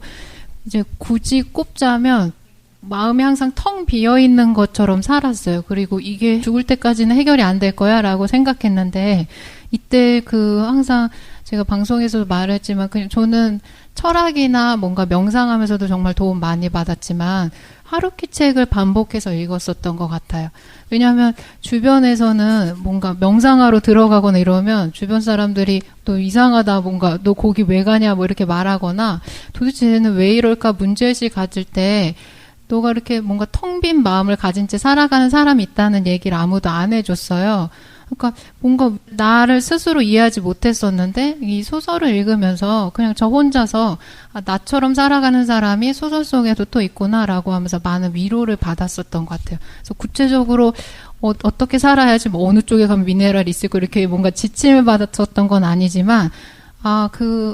이제 굳이 꼽자면 마음이 항상 텅 비어 있는 것처럼 살았어요. 그리고 이게 죽을 때까지는 해결이 안 될 거야 라고 생각했는데, 이때 항상 제가 방송에서도 말했지만, 그냥 저는 철학이나 뭔가 명상하면서도 정말 도움 많이 받았지만, 하루키 책을 반복해서 읽었었던 것 같아요. 왜냐하면 주변에서는 뭔가 명상하러 들어가거나 이러면 주변 사람들이 너 이상하다, 뭔가 너 거기 왜 가냐 뭐 이렇게 말하거나, 도대체 쟤는 왜 이럴까 문제의식 가질 때 너가 이렇게 뭔가 텅 빈 마음을 가진 채 살아가는 사람이 있다는 얘기를 아무도 안 해줬어요. 그러니까 뭔가 나를 스스로 이해하지 못했었는데, 이 소설을 읽으면서 그냥 저 혼자서 나처럼 살아가는 사람이 소설 속에도 또 있구나라고 하면서 많은 위로를 받았었던 것 같아요. 그래서 구체적으로 어떻게 살아야지, 뭐 어느 쪽에 가면 미네랄이 있을 거, 이렇게 뭔가 지침을 받았었던 건 아니지만,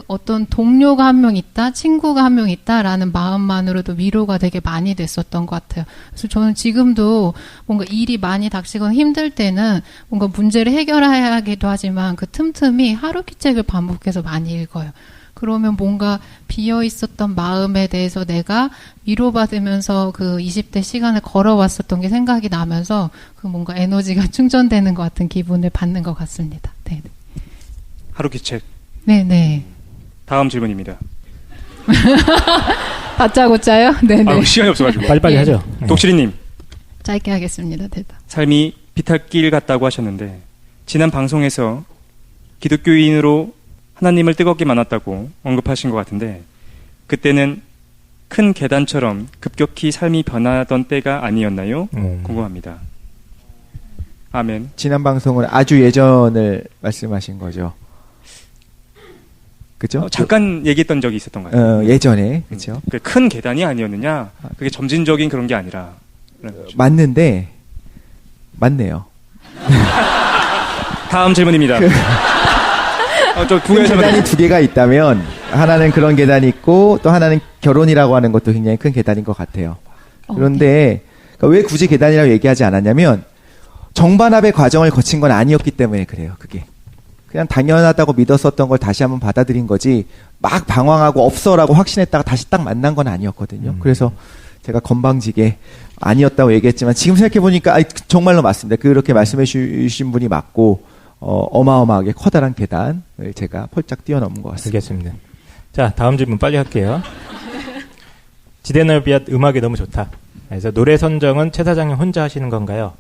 어떤 동료가 한 명 있다, 친구가 한 명 있다라는 마음만으로도 위로가 되게 많이 됐었던 것 같아요. 그래서 저는 지금도 뭔가 일이 많이 닥치거나 힘들 때는 뭔가 문제를 해결해야 하기도 하지만 그 틈틈이 하루키 책을 반복해서 많이 읽어요. 그러면 뭔가 비어 있었던 마음에 대해서 내가 위로받으면서 그 20대 시간을 걸어왔었던 게 생각이 나면서 그 뭔가 에너지가 충전되는 것 같은 기분을 받는 것 같습니다. 네. 하루키 책. 네네. 다음 질문입니다. 다짜고짜요? 네네. 시간이 없어가지고. 빨리빨리 하죠. 독실이님. 짧게 하겠습니다. 대답. 삶이 비탈길 같다고 하셨는데, 지난 방송에서 기독교인으로 하나님을 뜨겁게 만났다고 언급하신 것 같은데, 그때는 큰 계단처럼 급격히 삶이 변하던 때가 아니었나요? 궁금합니다. 아멘. 지난 방송은 아주 예전을 말씀하신 거죠. 그죠? 잠깐 얘기했던 적이 있었던 것 같아요. 예전에. 그죠? 큰 계단이 아니었느냐? 그게 점진적인 그런 게 아니라. 맞는데, 맞네요. 다음 질문입니다. 계단이 두 개가 있다면, 하나는 그런 계단이 있고, 또 하나는 결혼이라고 하는 것도 굉장히 큰 계단인 것 같아요. 그런데, 그러니까 왜 굳이 계단이라고 얘기하지 않았냐면, 정반합의 과정을 거친 건 아니었기 때문에 그래요, 그게. 그냥 당연하다고 믿었었던 걸 다시 한번 받아들인 거지, 막 방황하고 없어라고 확신했다가 다시 딱 만난 건 아니었거든요. 그래서 제가 건방지게 아니었다고 얘기했지만, 지금 생각해보니까 정말로 맞습니다. 그렇게 말씀해 주신 분이 맞고, 어마어마하게 커다란 계단을 제가 펄짝 뛰어넘은 것 같습니다. 알겠습니다. 자, 다음 질문 빨리 할게요. 지대널비앗 음악이 너무 좋다. 그래서 노래 선정은 최 사장님 혼자 하시는 건가요?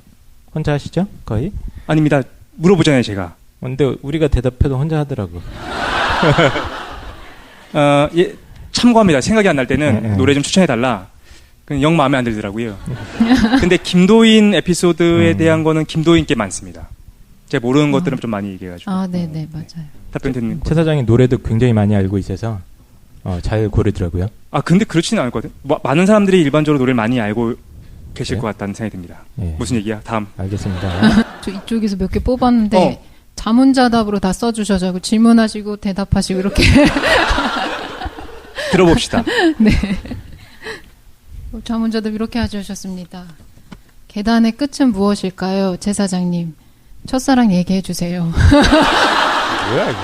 혼자 하시죠? 거의? 아닙니다. 물어보잖아요, 제가. 근데 우리가 대답해도 혼자 하더라고. 참고합니다. 생각이 안 날 때는 노래 좀 추천해달라. 그냥 영 마음에 안 들더라고요. 근데 김도인 에피소드에 대한 거는 김도인께 많습니다. 제가 모르는 것들은 좀 많이 얘기해가지고. 네네, 맞아요. 답변 듣는 최 사장이 노래도 굉장히 많이 알고 있어서 잘 고르더라고요. 근데 그렇지는 않거든. 많은 사람들이 일반적으로 노래를 많이 알고 계실 것 같다는 생각이 듭니다. 무슨 얘기야? 다음. 알겠습니다. 저 이쪽에서 몇 개 뽑았는데 자문자답으로 다 써주셔서 질문하시고 대답하시고 이렇게 들어봅시다. 네. 자문자답 이렇게 해주셨습니다. 계단의 끝은 무엇일까요? 제 사장님. 첫사랑 얘기해 주세요. 뭐야 이거.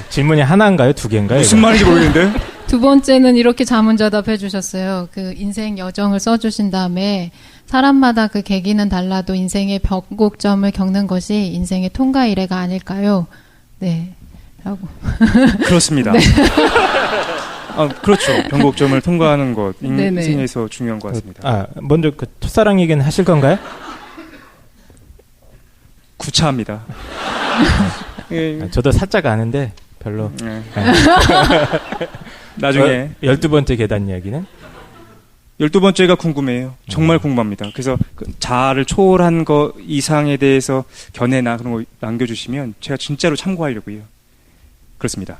질문이 하나인가요? 두 개인가요? 무슨 말인지 모르겠는데. 두 번째는 이렇게 자문자답 해주셨어요. 그 인생 여정을 써주신 다음에 사람마다 그 계기는 달라도 인생의 변곡점을 겪는 것이 인생의 통과 이래가 아닐까요? 네. 라고. 그렇습니다. 네. 그렇죠. 변곡점을 통과하는 것 네네. 인생에서 중요한 것 같습니다. 먼저 그 첫사랑 얘기는 하실 건가요? 구차합니다. 예. 저도 살짝 아는데 별로. 네. 나중에 12번째 계단 이야기는? 12번째가 궁금해요. 정말 궁금합니다. 그래서 그 자아를 초월한 거 이상에 대해서 견해나 그런 거 남겨주시면 제가 진짜로 참고하려고요. 그렇습니다.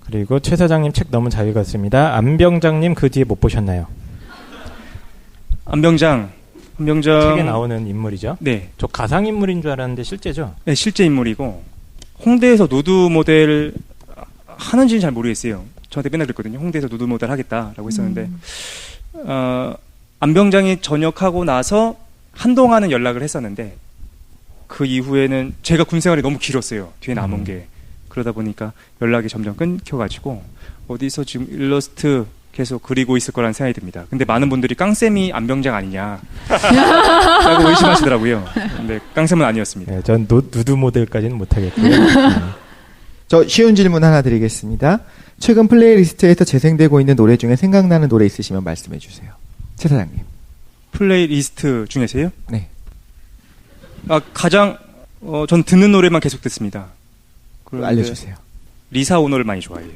그리고 최 사장님 책 너무 잘 읽었습니다. 안병장님 그 뒤에 못 보셨나요? 안병장 책에 나오는 인물이죠? 네. 저 가상인물인 줄 알았는데 실제죠? 네, 실제 인물이고 홍대에서 누드 모델 하는지는 잘 모르겠어요. 저한테 맨날 그랬거든요. 홍대에서 누드 모델 하겠다라고 했었는데 안병장이 전역하고 나서 한동안은 연락을 했었는데 그 이후에는 제가 군 생활이 너무 길었어요. 뒤에 남은 게. 그러다 보니까 연락이 점점 끊겨가지고 어디서 지금 일러스트 계속 그리고 있을 거라는 생각이 듭니다. 근데 많은 분들이 깡쌤이 안병장 아니냐 라고 의심하시더라고요. 근데 깡쌤은 아니었습니다. 네, 전 누드 모델까지는 못하겠고요. 저 쉬운 질문 하나 드리겠습니다. 최근 플레이리스트에서 재생되고 있는 노래 중에 생각나는 노래 있으시면 말씀해 주세요. 최 사장님. 플레이리스트 중에서요? 네. 가장 전 듣는 노래만 계속 듣습니다. 알려주세요. 리사 오너를 많이 좋아해요.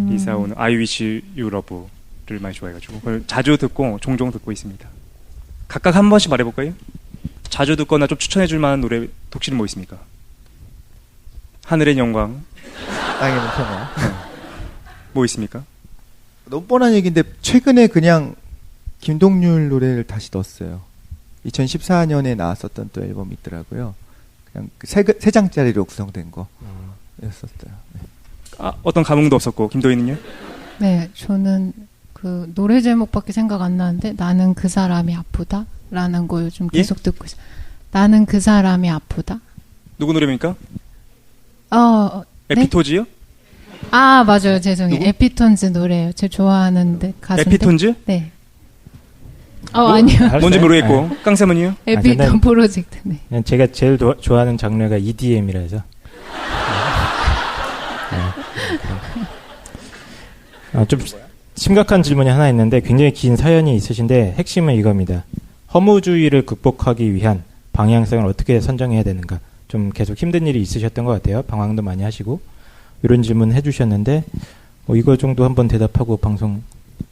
리사 오너, I Wish You Love를 많이 좋아해가지고 그걸 자주 듣고 종종 듣고 있습니다. 각각 한 번씩 말해볼까요? 자주 듣거나 좀 추천해줄 만한 노래 독실은 뭐 있습니까? 하늘의 영광. 땅의 평화. 뭐 있습니까? 너무 뻔한 얘기인데 최근에 그냥 김동률 노래를 다시 넣었어요. 2014년에 나왔었던 또 앨범이 있더라고요. 그냥 세 장짜리로 구성된 거였었어요. 네. 어떤 감흥도 없었고 김도희는요? 네, 저는 그 노래 제목밖에 생각 안 나는데 나는 그 사람이 아프다라는 거 요즘 계속 듣고 있어요. 나는 그 사람이 아프다. 누구 노래입니까? 네? 에피토즈요? 맞아요. 죄송해요. 누구? 에피톤즈 노래예요. 제가 좋아하는 가수인데. 에피톤즈? 네. 아니요. 뭔지 모르겠고 깡쌤은요? 에피톤 프로젝트. 네. 그냥 제가 제일 좋아하는 장르가 EDM이라서. 좀 심각한 질문이 하나 있는데 굉장히 긴 사연이 있으신데 핵심은 이겁니다. 허무주의를 극복하기 위한 방향성을 어떻게 선정해야 되는가. 좀 계속 힘든 일이 있으셨던 것 같아요. 방황도 많이 하시고 이런 질문 해주셨는데 이거 정도 한번 대답하고 방송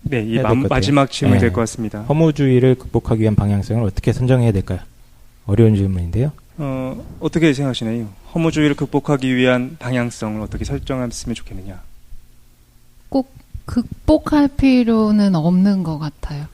네, 이 마지막 질문이 될 것 같습니다. 허무주의를 극복하기 위한 방향성을 어떻게 선정해야 될까요? 어려운 질문인데요. 어떻게 생각하시나요? 허무주의를 극복하기 위한 방향성을 어떻게 설정했으면 좋겠느냐? 꼭 극복할 필요는 없는 것 같아요.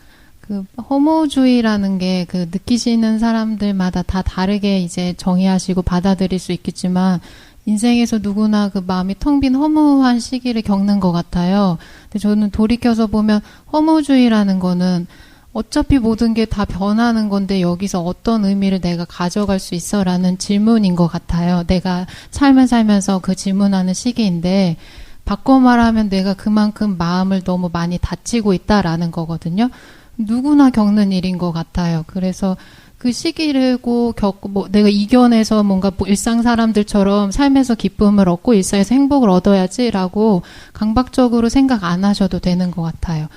그 허무주의라는 게 그 느끼시는 사람들마다 다 다르게 이제 정의하시고 받아들일 수 있겠지만 인생에서 누구나 그 마음이 텅 빈 허무한 시기를 겪는 것 같아요. 근데 저는 돌이켜서 보면 허무주의라는 거는 어차피 모든 게 다 변하는 건데 여기서 어떤 의미를 내가 가져갈 수 있어라는 질문인 것 같아요. 내가 삶을 살면서 그 질문하는 시기인데 바꿔 말하면 내가 그만큼 마음을 너무 많이 다치고 있다라는 거거든요. 누구나 겪는 일인 것 같아요. 그래서 그 시기를 겪고 내가 이겨내서 뭔가 일상 사람들처럼 삶에서 기쁨을 얻고 일상에서 행복을 얻어야지라고 강박적으로 생각 안 하셔도 되는 것 같아요.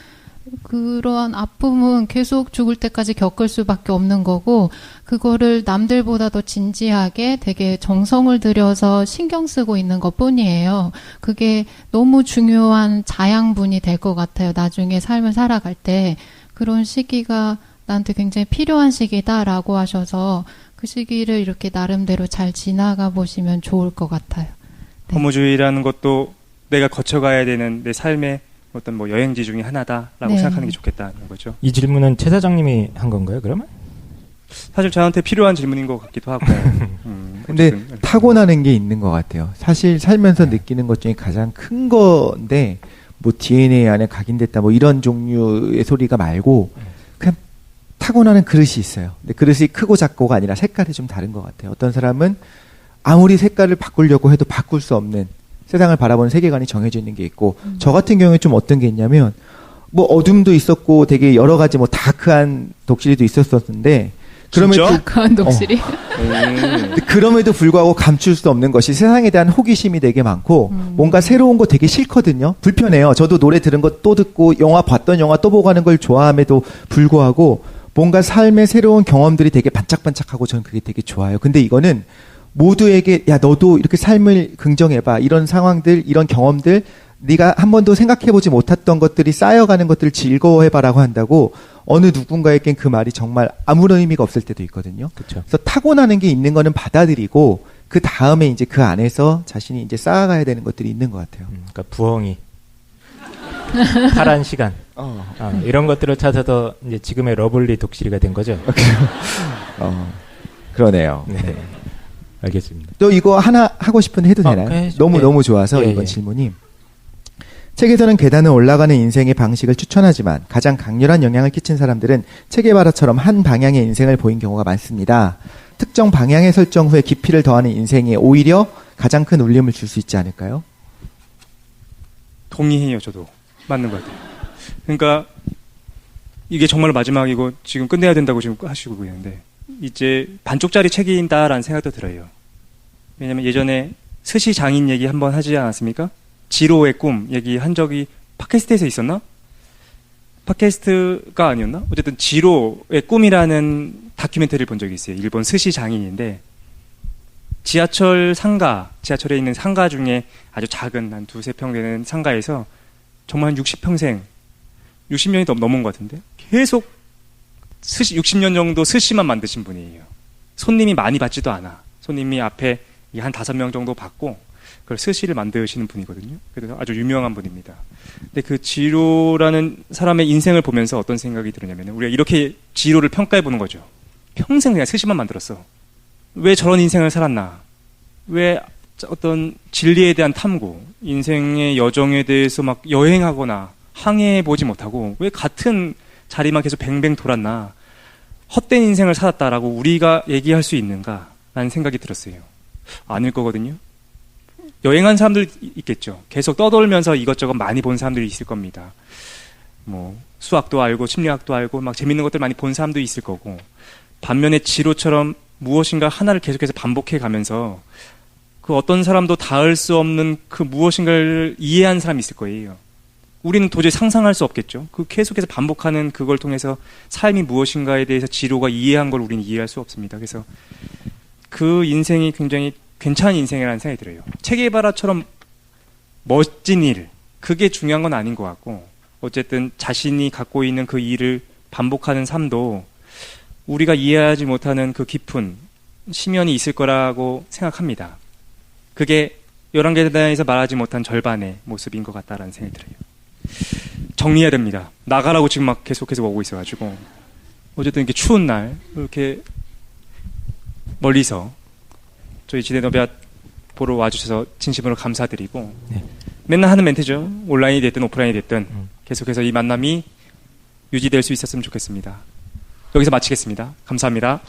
그러한 아픔은 계속 죽을 때까지 겪을 수밖에 없는 거고 그거를 남들보다 더 진지하게 되게 정성을 들여서 신경 쓰고 있는 것뿐이에요. 그게 너무 중요한 자양분이 될 것 같아요. 나중에 삶을 살아갈 때 그런 시기가 나한테 굉장히 필요한 시기다라고 하셔서 그 시기를 이렇게 나름대로 잘 지나가 보시면 좋을 것 같아요. 네. 허무주의라는 것도 내가 거쳐가야 되는 내 삶의 어떤 여행지 중에 하나다라고 생각하는 게 좋겠다는 거죠. 이 질문은 최 사장님이 한 건가요, 그러면? 사실 저한테 필요한 질문인 것 같기도 하고. 근데 타고나는 게 있는 것 같아요. 사실 살면서 느끼는 것 중에 가장 큰 건데 DNA 안에 각인됐다 이런 종류의 소리가 말고 그냥 타고나는 그릇이 있어요. 근데 그릇이 크고 작고가 아니라 색깔이 좀 다른 것 같아요. 어떤 사람은 아무리 색깔을 바꾸려고 해도 바꿀 수 없는 세상을 바라보는 세계관이 정해져 있는 게 있고 저 같은 경우에 좀 어떤 게 있냐면 어둠도 있었고 되게 여러 가지 다크한 독실이도 있었었는데 그럼에도 진짜? 그한 독실이. 근데 그럼에도 불구하고 감출 수 없는 것이 세상에 대한 호기심이 되게 많고 뭔가 새로운 거 되게 싫거든요. 불편해요. 저도 노래 들은 거 또 듣고 영화 봤던 영화 또 보고 하는 걸 좋아함에도 불구하고 뭔가 삶의 새로운 경험들이 되게 반짝반짝하고 저는 그게 되게 좋아요. 근데 이거는 모두에게 야 너도 이렇게 삶을 긍정해봐. 이런 상황들 이런 경험들 네가 한 번도 생각해보지 못했던 것들이 쌓여가는 것들을 즐거워해봐라고 한다고 어느 누군가에겐 그 말이 정말 아무런 의미가 없을 때도 있거든요. 그렇죠. 그래서 타고나는 게 있는 거는 받아들이고 그 다음에 이제 그 안에서 자신이 이제 쌓아가야 되는 것들이 있는 것 같아요. 그러니까 부엉이, 파란 시간, 이런 것들을 찾아서 이제 지금의 러블리 독실이가 된 거죠. 그러네요. 네. 알겠습니다. 또 이거 하나 하고 싶은데 해도 되나요? 네. 너무 좋아서 예, 이번 예. 질문이. 책에서는 계단을 올라가는 인생의 방식을 추천하지만 가장 강렬한 영향을 끼친 사람들은 체게바라처럼 한 방향의 인생을 보인 경우가 많습니다. 특정 방향의 설정 후에 깊이를 더하는 인생에 오히려 가장 큰 울림을 줄 수 있지 않을까요? 동의해요, 저도. 맞는 것 같아요. 그러니까 이게 정말 마지막이고 지금 끝내야 된다고 지금 하시고 있는데 이제 반쪽짜리 책인다라는 생각도 들어요. 왜냐면 예전에 스시 장인 얘기 한번 하지 않았습니까? 지로의 꿈 얘기 한 적이 팟캐스트에서 있었나? 팟캐스트가 아니었나? 어쨌든 지로의 꿈이라는 다큐멘터리를 본 적이 있어요. 일본 스시 장인인데 지하철에 있는 상가 중에 아주 작은 한 2-3평 되는 상가에서 정말 한 60평생 60년이 넘은 것 같은데 계속 스시 60년 정도 스시만 만드신 분이에요. 손님이 많이 받지도 않아. 손님이 앞에 한 5명 정도 받고 그걸 스시를 만드시는 분이거든요. 그래서 아주 유명한 분입니다. 근데 그 지로라는 사람의 인생을 보면서 어떤 생각이 들었냐면 우리가 이렇게 지로를 평가해 보는 거죠. 평생 그냥 스시만 만들었어. 왜 저런 인생을 살았나? 왜 어떤 진리에 대한 탐구, 인생의 여정에 대해서 막 여행하거나 항해해 보지 못하고 왜 같은 자리만 계속 뱅뱅 돌았나? 헛된 인생을 살았다라고 우리가 얘기할 수 있는가라는 생각이 들었어요. 아닐 거거든요. 여행한 사람들 있겠죠. 계속 떠돌면서 이것저것 많이 본 사람들이 있을 겁니다. 뭐 수학도 알고 심리학도 알고 막 재밌는 것들 많이 본 사람도 있을 거고 반면에 지로처럼 무엇인가 하나를 계속해서 반복해 가면서 그 어떤 사람도 닿을 수 없는 그 무엇인가를 이해한 사람이 있을 거예요. 우리는 도저히 상상할 수 없겠죠. 그 계속해서 반복하는 그걸 통해서 삶이 무엇인가에 대해서 지로가 이해한 걸 우리는 이해할 수 없습니다. 그래서 그 인생이 굉장히 괜찮은 인생이라는 생각이 들어요. 체게바라처럼 멋진 일, 그게 중요한 건 아닌 것 같고 어쨌든 자신이 갖고 있는 그 일을 반복하는 삶도 우리가 이해하지 못하는 그 깊은 심연이 있을 거라고 생각합니다. 그게 11계단에서 말하지 못한 절반의 모습인 것 같다라는 생각이 들어요. 정리해야 됩니다. 나가라고 지금 막 계속해서 오고 있어가지고 어쨌든 이렇게 추운 날 이렇게 멀리서 저희 지대너비앗 보러 와주셔서 진심으로 감사드리고 네. 맨날 하는 멘트죠. 온라인이 됐든 오프라인이 됐든 계속해서 이 만남이 유지될 수 있었으면 좋겠습니다. 여기서 마치겠습니다. 감사합니다.